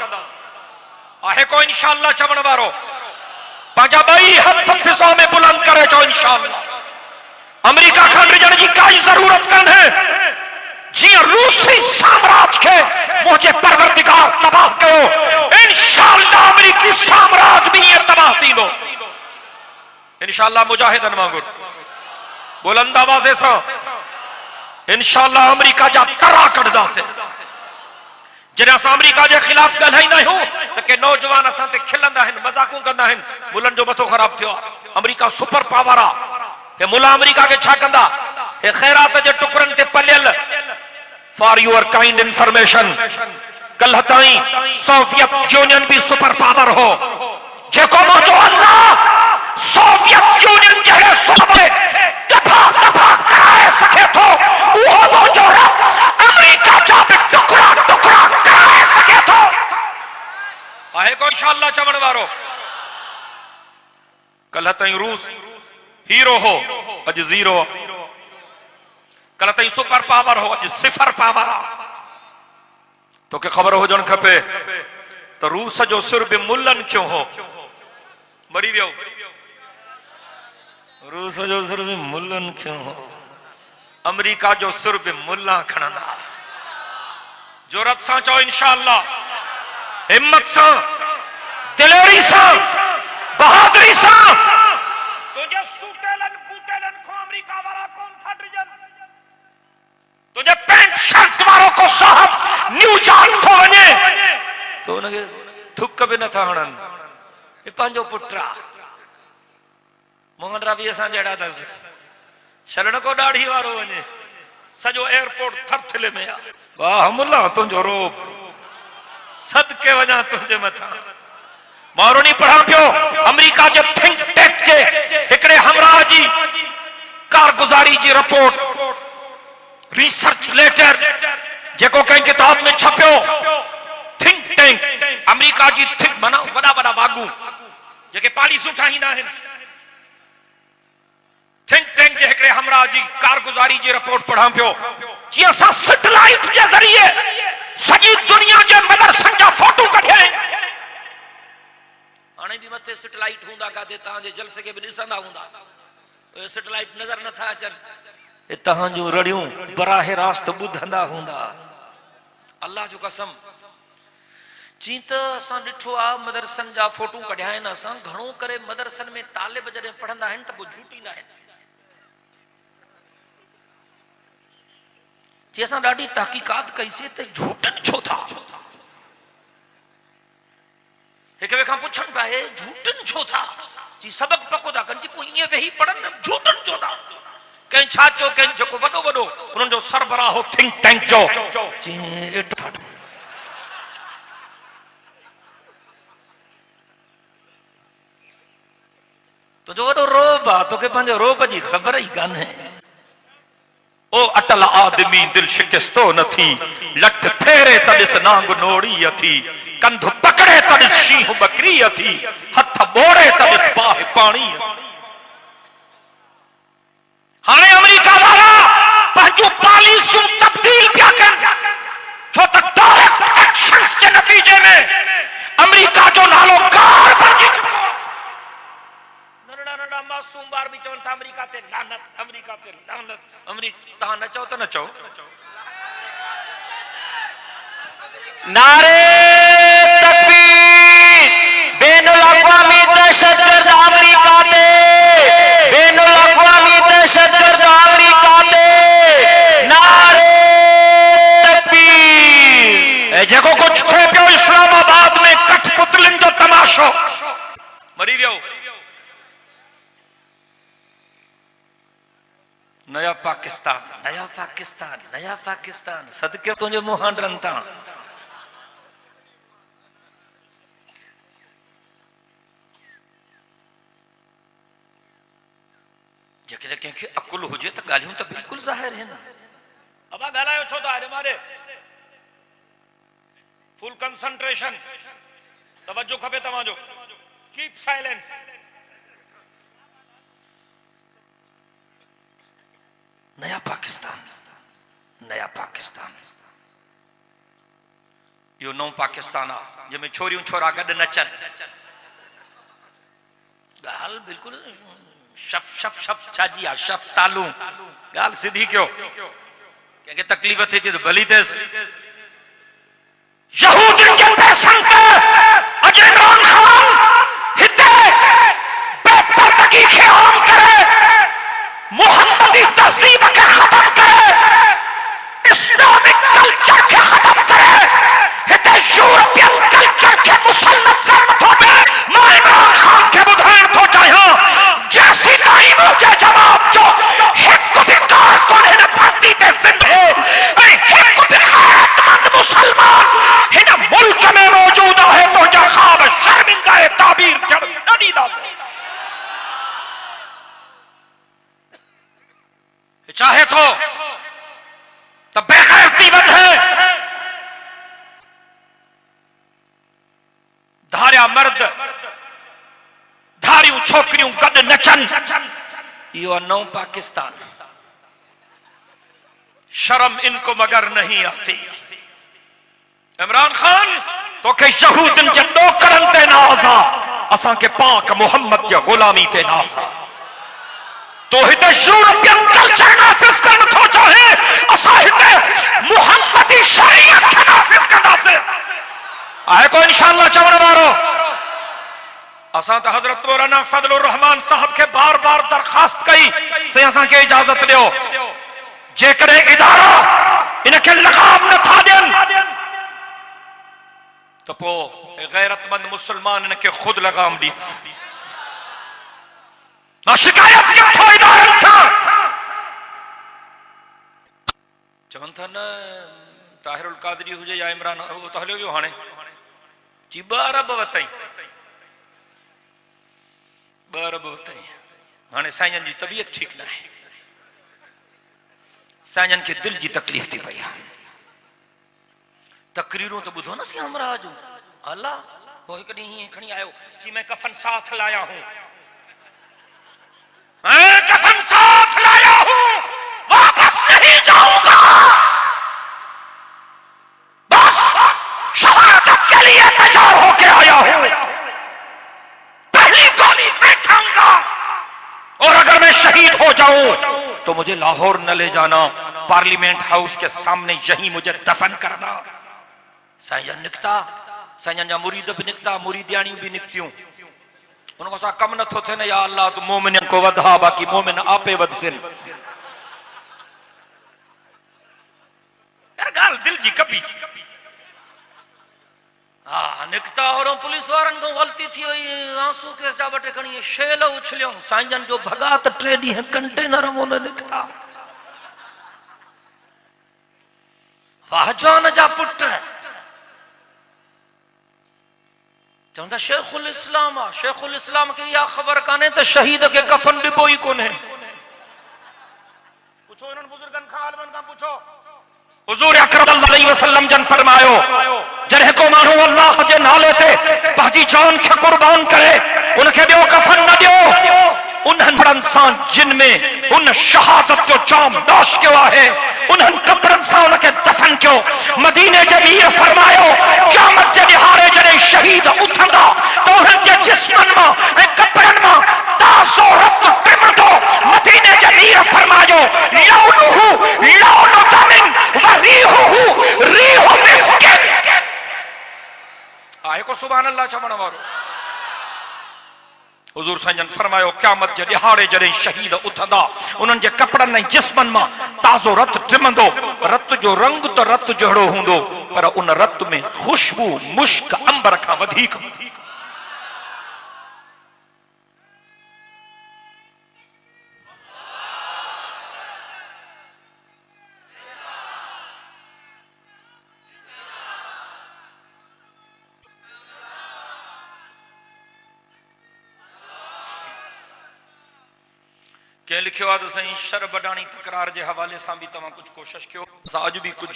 आहे को इंशाअल्लाह चवण वारो? पंहिंजा ॿई हथ फिज़ा में बुलंद करे चओ इंशाअल्लाह। अमेरिका खां डिॼण जी काई ज़रूरत कान्हे। जीअं रूसी साम्राज्य खे मुंहिंजे परवरदिगार तबाह कयो, इंशाअल्लाह अमेरिकी साम्राज्य भी ईअं तबाह थींदो इंशाअल्लाह। मुजाहिदनि वांगुरु बुलंद आवाज़े सां इंशाअल्लाह अमेरिका जा तरा कढंदासीं। जॾहिं असां अमेरिका जे ख़िलाफ़ ॻाल्हाईंदा आहियूं त के नौजवान असां ते खिलंदा आहिनि, मज़ाक़ूं कंदा आहिनि, मुल्हनि जो मथो ख़राब थियो आहे, अमेरिका सुपर पावर आहे, हे मुल्ला अमेरिका खे छा कंदा? हे ख़ैरात जे टुकड़नि ते पलियल। फॉर यूर काइंड इंफॉर्मेशन, कल्ह ताईं सोवियत यूनियन भी सुपर पावर हो। जेको मुंहिंजो अल्लाह सोवियत यूनियन जहिड़े सूबे दफ़ा दफ़ा कराए सघे थो, उहो मुंहिंजो रब अमेरिका जा बि टुकड़ा टुकड़ा कराए सघे थो। आहे को इंशाअल्लाह चवण वारो? कल्ह ताईं रूस हीरो हो, अॼु ज़ीरो। कल्ह ताईं सुपर पावर हो, अॼु सिफर पावर आहे। तोखे ख़बर हुजण खपे त रूस जो सुर बि मुल्हनि क्यों हो, मरी वियो। रूस जो सुर बि मुल्हनि क्यों हो, अमेरिका जो सुर बि मुल्ला खणंदा। जुरत सां चओ इंशाअल्लाह, हिम्मत सां, दिलेरी सां, बहादुरी सां। तुझे सूटेलन बूटेलन को अमेरिका वाला कौन था डिजन? तुझे पैंट शर्ट वालों को साहब न्यूयॉर्क थो वञे तो उनखे थुक बि नथा हणनि। हे पंहिंजो पुट आहे। मोहन रावी असां जहिड़ा अथसि, शरण को ॾाढ़ी वारो वञे, सॼो एयरपोर्ट थरथिले में आहे। वाह मुल्ला तुंहिंजो रोब, सदके वञा तुंहिंजे मथां। मारोनी पढ़ा पियो अमेरिका जे थिंक टैंक जे हिकिड़े हमराह जी कारगुज़ारी जी रिपोर्ट, रिसर्च लेटर जेको कंहिं किताब में छपियो। थिंक टैंक अमेरिका जी थिंक माना वॾा वॾा वागू जेके पॉलिसियूं ठाहींदा आहिनि। थिंक टैंक जे हिकिड़े हमराह जी कारगुज़ारी जी रिपोर्ट पढ़ां पियो। जीअं असां सैटेलाइट जे ज़रिए सॼी दुनिया जे मदरसनि जा फोटो कढिया आहिनि। हाणे बि मथे सैटेलाइट हूंदा काथे, तव्हांजे जलसे खे बि ॾिसंदा हूंदा, सैटेलाइट नज़र नथा अचनि, तव्हांजूं रड़ियूं बराह रास्त ॿुधंदा हूंदा। अल्लाह जो कसम, चई त असां ॾिठो आहे मदरसनि जा फोटो कढिया आहिनि। असां घणो करे मदरसनि में तालिब जॾहिं पढ़ंदा आहिनि त पोइ झूटींदा आहिनि। जी असां ॾाढी तहकीकात कईसीं त झूठनि छो था, हिक ॿिए खां पुछण पिया, झूठनि छो था? जी सबक पको था कनि पोइ ईअं वेही पढ़नि झूठनि जो था कंहिं छा चयो कंहिं जेको वॾो वॾो उन्हनि जो सरबराह हो थिंक टैंक जो तो जो वॾो रोब आहे तोखे पंहिंजो रोब जी ख़बर ई कान्हे ओ अटल आदमी दिल शिकस्तो न थी लठ फेरे त ॾिस नांग नोड़ी थी कंध पकड़े त ॾिस शींह बकरी थी हथ बोड़े त ॾिस बाहि पाणी हाणे अमेरिका वारा पंहिंजूं पॉलिसियूं तब्दील पिया कनि छो त डायरेक्ट एक्शन्स जे नतीजे में अमेरिका जो नालो कार बणिजी चुको नंढड़ा मासूम ॿार बि चवनि था अमेरिका ते लानत अमेरिका ते लानत अमेरिका तव्हां न चओ त न चओ नारे तकबीर बैनुल अक़वामी दहशतगर्द अमेरिका ते बैनुल अक़वामी दहशतगर्द अमेरिका ते नारे तकबीर ए जेको कुछ थे पियो इस्लामाबाद में कठपुतलिन जो तमाशो मरी वियो नया पाकिस्तान सदके तुझे मुहां डरन था जेकॾहिं कंहिंखे अकुल हुजे त ॻाल्हियूं त बिल्कुलु ज़ाहिर आहिनि अबा ॻाल्हायो छो था अरे मारे फुल कंसंट्रेशन तवज्जो खपे तव्हांजो कीप साइलेंस नया पाकिस्तान यो नओं पाकिस्तान आहे जंहिंमें छोरियूं छोरा गॾु नचनि ॻाल्हि बिल्कुलु शफ शफ शफ छाजी आहे शफ तालू ॻाल्हि सिधी कयो कंहिंखे तकलीफ़ थिए थी त भली थिएसि यहूदियुनि जे पैसनि ते अॼु इमरान खान हिते बेपर्दगी खे आम करे मोहम्मदी तहज़ीब खे खत्म करे इस्लामिक कल्चर खे खत्म करे हिते यूरोपियन कल्चर खे मुसलत करण थो चाहे मां इमरान खान खे ॿुधाइण थो चाहियां जैसी ताईं मुंहिंजे जवाब जो हिकु बि कारकुन हिन धरती ते ज़िंदे ऐं हिकु बि ग़ैरतमंद मुसलमान हिन मुल्क में मौजूद आहे तुंहिंजा ख़्वाब शर्मिंदा ताबीर थियण न ॾींदासीं चाहे तो बेगैरती वधे धारिया मर्द धारियूं छोकिरियूं गॾु नचनि इहो नओं पाकिस्तान शर्म इनको मगर नहीं आती इमरान खान तोखे यहूदियुनि जे ॾोकरनि ते नाज़ आहे असांखे पाक मुहम्मद जे ग़ुलामी ते नाज़ आहे तो हिते यूरोपियन कल्चर नाफ़िज़ करण थो चाहे असां हिते मुहम्मदी शरीयत खे नाफ़िज़ कंदासीं आहे को इंशाअल्लाह चवण वारो असां त हज़रत मौलाना फज़लुर रहमान साहब खे बार बार दरख़्वास्त कई से असांखे इजाज़त ॾियो जेकॾहिं इदारा इनखे लगाम नथा ॾियनि त पोइ गैरतमंद मुसलमान इनखे ख़ुदि लगाम ॾींदा मां शिकायत कयां थो इदारनि खां चवनि था न ताहिरुल क़ादरी हुजे या इमरान उहो त हलियो वियो हाणे जी 2 अरब वतई हाणे साईंजन जी तबीयत ठीकु न आहे साईंजन खे दिलि जी तकलीफ़ थी पई आहे तकरीरूं त ॿुधो न सी हमरा जूं अल्लाह पोइ हिकु ॾींहुं हीअं खणी आयो सी मैं कफन साथ लाया हूं मैं कफन साथ लाया हूं वापस नहीं जाऊंगा बस शहादत के लिए तैयार होके आया हूं पहली गोली बैठाऊंगा और अगर मैं शहीद हो जाऊं तो मुझे लाहौर न ले जाना पार्लियामेंट हाउस के सामने यहीं मुझे दफन करना साईंजन निकता साईंजन जा मुरीद भी निकता मुरीदियाणियूं भी निकतियूं उनको सा कम नथो थे न या अल्लाह तू मोमिनन को वधा बाकी मोमिन आपे वधसिन यार गाल दिल जी कपी हाँ निकता और पुलिस वारन को गलती थी वही आंसू के साबटे खणी शेल उछलियो साईं जन जो भगात 3 ॾींहं कंटेनर मोन निकता वाह जवान जा पुट चवंदा शेखुल इस्लाम आ शेखुल इस्लाम के या खबर काने त शहीद के कफन डिबो ही कोने पूछो इन्हनि बुजुर्गन खां आलमन खां पूछो हुजूर अकरम सल्लल्लाहु अलैहि वसल्लम जन फरमायो जॾहिं को माण्हू अल्लाह जे नाले ते पंहिंजी जान खे कुर्बान करे उनखे ॿियो कफन न ॾियो उन्हनि कपड़नि सां जिन में उन शहादत जो जाम नोश कयो आहे उन्हनि कपड़नि सां उनखे दफन कयो मदीने जे वीर फरमायो क़यामत जे ॾिहाड़े जॾहिं शहीद उथंदा त उन्हनि जे जिस्मनि मां ऐं कपड़नि मां ताज़ो रत टिमंदो मदीने जे वीर फरमायो लौनुहु लौनु दमिन व रीहुहु रीहु मिस्किन आहे को सुभान अल्लाह चवण वारो हुजूर संजन फरमायो क़यामत जे ॾिहाड़े जॾहिं शहीद उथंदा उन्हनि जे कपड़नि ऐं जिस्मनि मां ताज़ो रत टिमंदो रत जो रंग त रत जहिड़ो हूंदो पर उन रत में खुशबू मुश्क अंबर खां वधीक के लिखियो आहे त साईं शर बडाणी तकरार जे हवाले सां भी तव्हां कुछ कोशिश कयो असां अॼु भी कुछ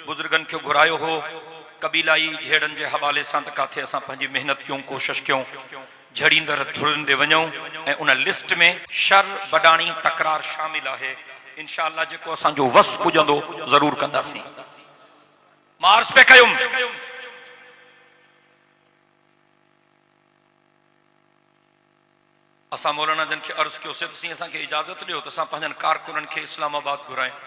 बुजुर्गन खे घुरायो हो कबीलाई झेड़न जे हवाले सां त काथे असां पंहिंजी मेहनत कयूं कोशिश कयूं झड़ींदड़ धुरनि ॾे वञूं ऐं उन लिस्ट में शर बडाणी तकरार शामिल आहे इंशाअल्लाह जेको असांजो वस पुॼंदो ज़रूर कंदासीं मार्च पे कयूं असां मौलाना जन खे अर्ज़ कयोसीं त साईं असांखे इजाज़त ॾियो त असां पंहिंजनि कारकुननि खे इस्लामाबाद घुरायूं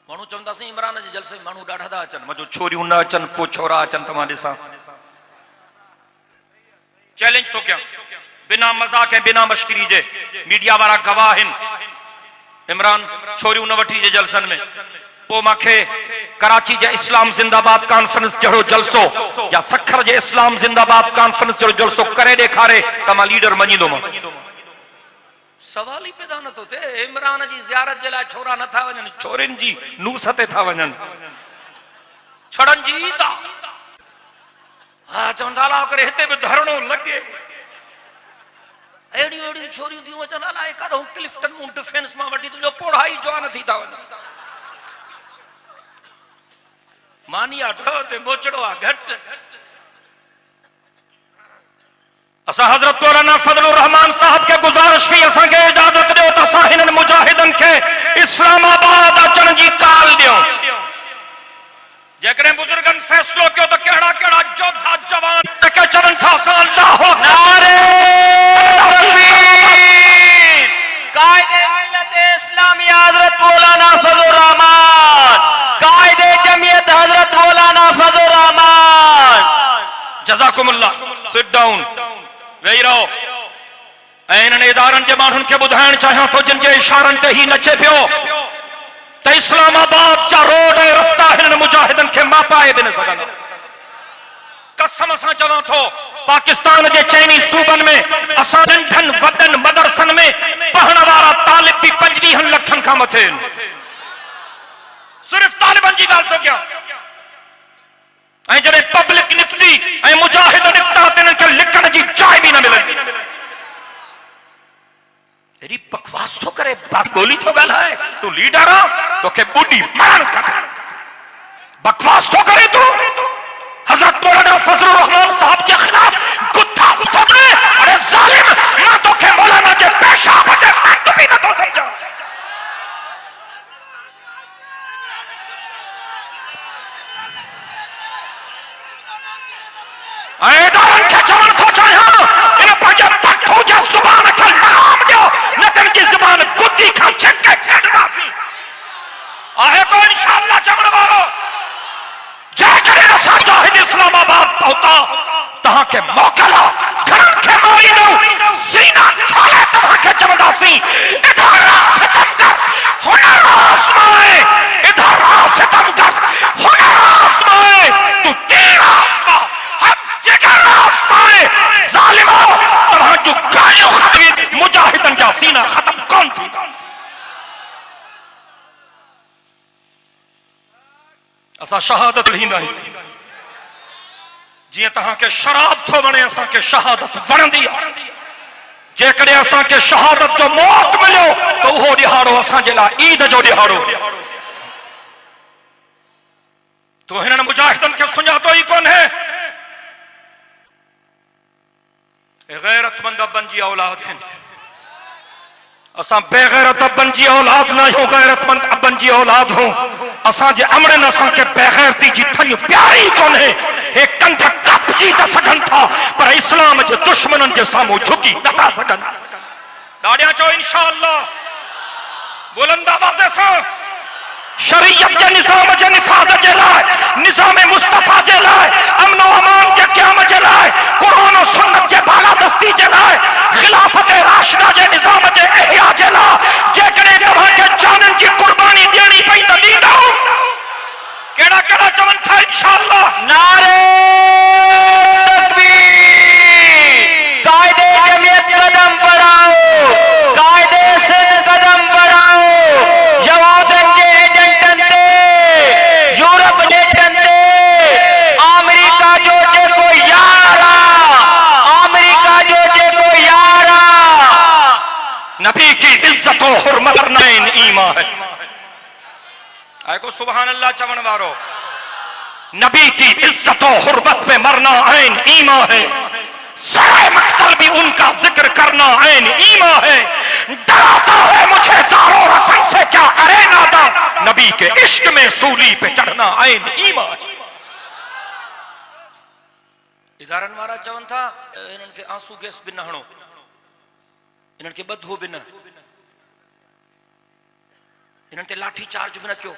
माण्हू चवंदासीं इमरान जे जलसे में माण्हू ॾाढा था अचनि मुंहिंजो छोरियूं न अचनि पोइ छोरा अचनि तव्हां ॾिसां चैलेंज थो कयां बिना मज़ाक ऐं बिना मश्करी जे मीडिया वारा गवाह आहिनि इमरान छोरियूं न वठी जे जलसनि में पोइ मूंखे कराची जे इस्लाम जिंदाबाद कॉन्फ्रेंस जहिड़ो जलसो या सखर जे इस्लाम जिंदाबाद कॉन्फ्रेंस जहिड़ो जलसो करे ॾेखारे त मां लीडर मञींदोमांसि सवाल ही पैदा न थो थिए इमरान जी ज़ियारत जे लाइ छोरा नथा वञनि छोरियुनि जी नूस ते था वञनि छड़नि जी था हा चवंदा अलाह करे हिते बि धरणो लॻे अहिड़ियूं अहिड़ियूं छोरियूं थियूं अचनि अलाए काॾो क्लिफ्टन मूं डिफेंस मां वठी तुंहिंजो पोढ़ाई जवान थी था वञनि मानिया ढो ते मोचड़ो आ घट असा हजरत मौलाना फजलुर रहमान साहब के गुजारिश की असा के इजाजत दो तो असा हिनन मुजाहिदन के इस्लामाबाद अचण जी काल दियो जेकरे बुजुर्गन फैसलो कियो तो केड़ा केड़ा जोधा जवान के चवन था अल्लाह नारे तकबीर कायदे मिल्लत इस्लामी हजरत मौलाना फजलुर रहमान कायदे जमीयत हजरत मौलाना फजलुर रहमान जज़ाकुमुल्लाह सिट डाउन वेही रहो ऐं इन्हनि इदारनि जे माण्हुनि खे ॿुधाइण चाहियां थो जिन जे इशारनि ते ही नचे पियो त इस्लामाबाद जा रोड ऐं रस्ता हिननि मुजाहिदनि खे मापाए बि न सघंदा कसम सां चवां थो पाकिस्तान जे चइनी सूबनि में असां नंढनि वॾनि मदरसनि में पढ़ण वारा तालिब बि 25 लखनि खां मथे आहिनि सिर्फ तालिबन जी ॻाल्हि थो कयां ऐं जॾहिं पब्लिक निकिती ऐं मुजाहिद निकिता त इन्हनि खे लिकण जी जाइ बि न मिलंदी एॾी बकवास थो करे ॿोली थो ॻाल्हाए तूं लीडर आहे तोखे ॿुॾी मारण खपे बकवास थो करे तूं हज़रत मौलाना फजलुर रहमान साहब जे खिलाफ गुत्था थो करे अरे ज़ालिम मां तोखे मौलाना जे पेशाब जे मर्द बि नथो सम्झां इदारनि खे चवण थो चाहियां इन पंहिंजे पठो जे ज़ुबान खे लगाम ॾियो न त इनजी ज़ुबान गुद्दी खां छिके छॾींदासीं आहे को इंशाअल्लाह चवण वारो जेकॾहिं असां जाहिद इस्लामाबाद पहुता असां शहादत लींदा आहियूं जीअं तव्हांखे शराब थो वणे असांखे शहादत वणंदी आहे जेकॾहिं असांखे शहादत जो मौक़ मिलियो त उहो ॾिहाड़ो असांजे लाइ ईद जो ॾिहाड़ो तो हिननि मुजाहिदनि खे सुञातो ई कोन्हे गैरतमंद अबन जी औलाद आहिनि असां बेगैरत अबन जी औलाद न आहियूं गैरतमंद अबन जी औलाद हूं असांजे अमरनि असांखे बेगैरती जी थई प्यारी कोन्हे हे कंध कपजी त सघनि था पर इस्लाम जे दुश्मननि जे साम्हूं झुकी नथा सघनि ॾाढिया चओ इंशाअल्लाह बुलंद आवाज़ सां शरीयत के निज़ाम जे निफाज़ जे लाइ निज़ाम मुस्तफ़ा जे लाइ अमन और अमान के क़याम जे लाइ कुरान और सुन्नत जे बालादस्ती जे लाइ खिलाफत राशिदा जे निज़ाम जे इहया जे लाइ जेकॾहिं तव्हांखे जाननि जी कुर्बानी ॾियणी पई त ॾींदो कहिड़ा कहिड़ा चवनि था इंशाअल्लाह नारे तकबीर कायदे जमीयत कदम बढ़ाओ कायदे सिंध कदम बढ़ाओ यहूदन जे एजेंटन ते यूरोप नेटन ते अमेरिका जो जेको यारा अमेरिका जो जेको यारा नबी की इज्जत और हुर्मत करना ईमान है आए को सुभान अल्लाह चवण वारो नबी की इज्जत और हुर्मत पे मरना ऐन ईमान है सराय मक्तल भी उनका जिक्र करना ऐन ईमान है डराता है मुझे दारो रसन से क्या अरे नादा नबी के इश्क में सूली पे चढ़ना ऐन ईमान है इदारन वारा चवन था इन्हनि खे आंसू गैस भी न हणो इन्हनि खे बदहो भी न इन्हनि ते लाठी चार्ज भी न कयो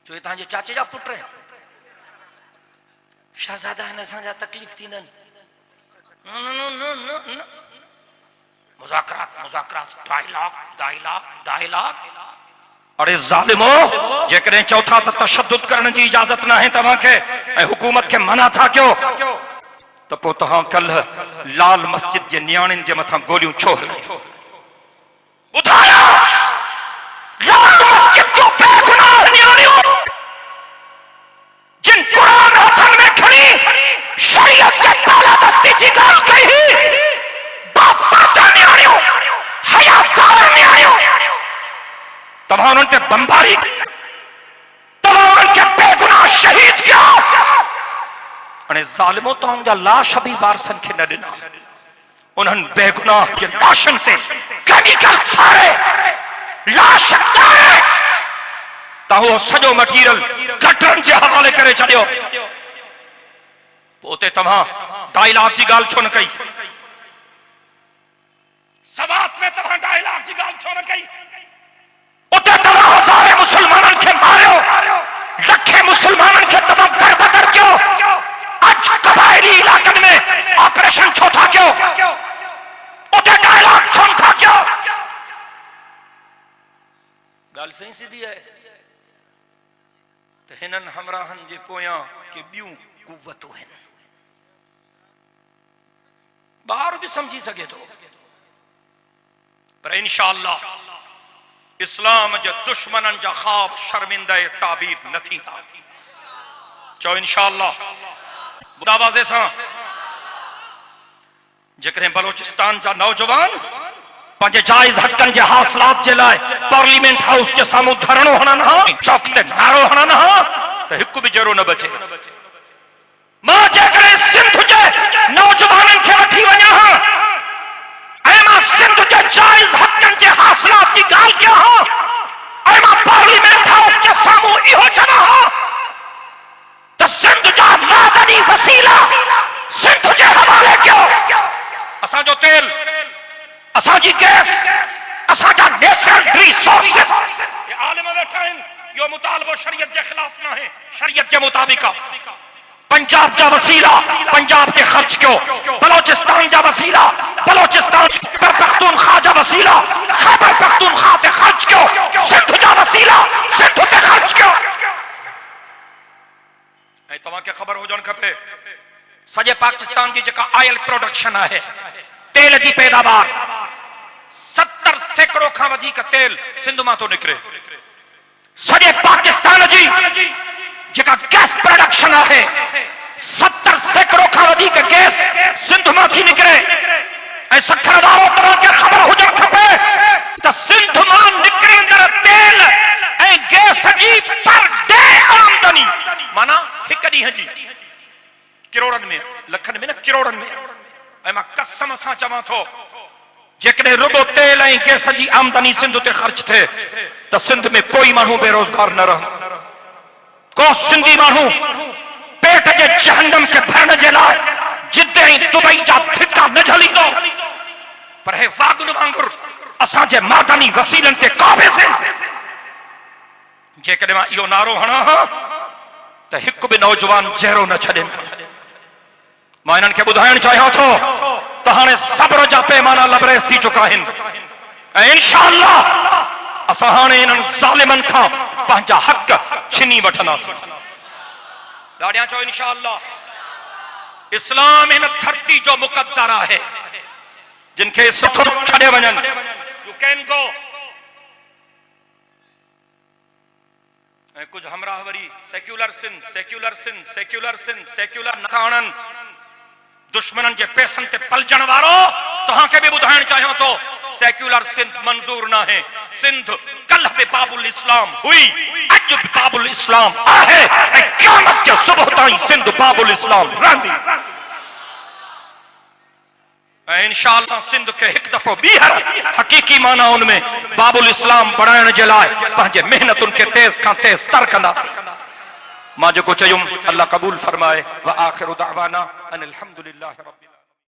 जो ये तव्हांजे चाचे जा पुट आहिनि शहजादा आहिनि असांजा तकलीफ़ थींदनि मुज़ाकरात मुज़ाकरात डायलॉग अरे ज़ालिमो जेकॾहिं चओ था त तशद्दुद करण जी इजाज़त न आहे तव्हांखे ऐं हुकूमत खे मना था कयो त पोइ तव्हां कल्ह लाल मस्जिद जे नियाणियुनि जे मथां गोलियूं छो हलायो ॿुधायो लाल मस्जिद जो बेगुनाह नियाणियूं जिन कुरान हथनि में खणी शरीयत जे बालादस्ती जी ॻाल्हि कई बापा जा नियाणियूं हयादार नियाणियूं तव्हां उन्हनि ते बमबारी तव्हां उन्हनि खे बेगुनाह शहीद कया हाणे ज़ालिमो तव्हांजा लाश बि वारसनि खे न ॾिना उन्हनि बेगुनाह जे लाशनि ते केमिकल सारे लाश तव्हां उहो सॼो मटीरियल गटरनि जे हवाले करे छॾियो पोइ उते तव्हां डायलॉग जी ॻाल्हि छो न कई सवात में तव्हां डायलॉग जी ॻाल्हि छो न कई उते तव्हां हज़ारे मुसलमाननि खे मारियो लखे मुसलमाननि खे तव्हां दरबदर कयो अज कबाइली इलाक़नि में ऑपरेशन छो था कयो उते डायलॉग छो था कयो ॻाल्हि सही सीधी आहे त हिननि हमराहनि जे पोयां के ॿियूं कुवतूं आहिनि ॿार बि समझी सघे थो पर इंशाअल्लाह इस्लाम जे दुश्मननि जा ख्वाब शर्मिंदा ताबीर न थींदा चओ इंशाअल्लाह आवाज़े सां जेकॾहिं बलोचिस्तान जा नौजवान पंहिंजे जाइज़ हक़नि जे हासिलात जे लाइ पार्लियामेंट हाउस जे साम्हूं धरणो हणनि हा चौक ते नारो हणनि हा त हिकु बि जहिड़ो न बचे मां जेकॾहिं सिंध जे नौजवाननि खे वठी वञा हा ऐं मां सिंध जे जाइज़ हक़नि जे हासिलात जी ॻाल्हि कयां हा ऐं मां पार्लियामेंट हाउस जे साम्हूं इहो चवां हा त सिंध जा मादनी वसीला सिंध जे हवाले कयो असांजो तेल असांजी गैस असांजा नेचुरल रिसोर्सेस ये आलिम वेठा आहिनि इहो मुतालबो शरीयत जे ख़िलाफ़ न आहे शरीयत जे मुताबिक़ पंजाब जा वसीला पंजाब ते ख़र्च कयो बलोचिस्तान जा वसीला बलोचिस्तान खैबर पख्तूनख्वा जा वसीला खैबर पख्तूनख्वा ते ख़र्च कयो सिंध जा वसीला सिंध ते ख़र्च कयो ऐं तव्हांखे ख़बर हुजणु खपे सॼे पाकिस्तान जी जेका ऑयल प्रोडक्शन आहे तेल जी पैदावार 70 सैकड़ो खां वधीक तेल सिंध मां थो निकिरे सॼे पाकिस्तान जी जेका गैस प्रोडक्शन है 70 सैकड़ों खां वधीक गैस सिंध मां थी निकिरे ऐं सखण वारो तव्हांखे ख़बर हुजणु खपे त सिंध मां निकिरंदड़ तेल ऐं गैस जी पर डे आमदनी माना हिक ॾींहं जी किरोड़नि में लखनि में न किरोड़नि में ऐं मां कसम सां चवां थो जेकॾहिं रुगो तेल ऐं गैस जी आमदनी सिंध ते ख़र्च थिए त सिंध में कोई माण्हू बेरोज़गार न रह को सिंधी माण्हू पेट जे जहन्नम खे भरण जे लाइ जिद्दे ऐं दुबई जा फिका न झलींदो पर हे वागुन वांगुरु असांजे मादनी वसीलनि ते क़ाबिज़ आहिनि। जेकॾहिं मां इहो नारो हणां हा त हिकु बि नौजवान जहिड़ो न छॾे। मां इन्हनि खे ॿुधाइणु चाहियां थो त हाणे सब्र जा पैमाना लबरेज़ थी चुका आहिनि ऐं इंशाअल्लाह असां हाणे इन्हनि ज़ालिमनि खां पंहिंजा हक़ छिनी वठंदासीं। ॾाढियां चओ इंशाअल्लाह। इस्लाम इन धरती जो मुक़द्दर है जिन खे सुठो छॾे वञनि यू कैन गो ऐं कुझु हमराह वरी सेक्युलर नथा आणनि दुश्मननि जे पैसनि ते पलजण वारो तव्हांखे बि ॿुधाइणु चाहियां थो सेक्युलर सिंध मंज़ूर न आहे। सिंध कल बि बाबुल इस्लाम हुई अॼु बि बाबुल इस्लाम आहे ऐं क़यामत जे सुबुह ताईं सिंध बाबुल इस्लाम रहंदी ऐं इंशाअल्लाह सिंध खे हिकु दफ़ो ॿीहर हक़ीक़ी माना उन में बाबुल इस्लाम बणाइण जे लाइ पंहिंजे महिनतुनि खे तेज़ खां तेज़ तर कंदासीं। मां जेको चयुमि अल्लाह क़बूल फरमाए व आख़िरु दावाना अनिल हम्दुलिल्लाहि रब्बिल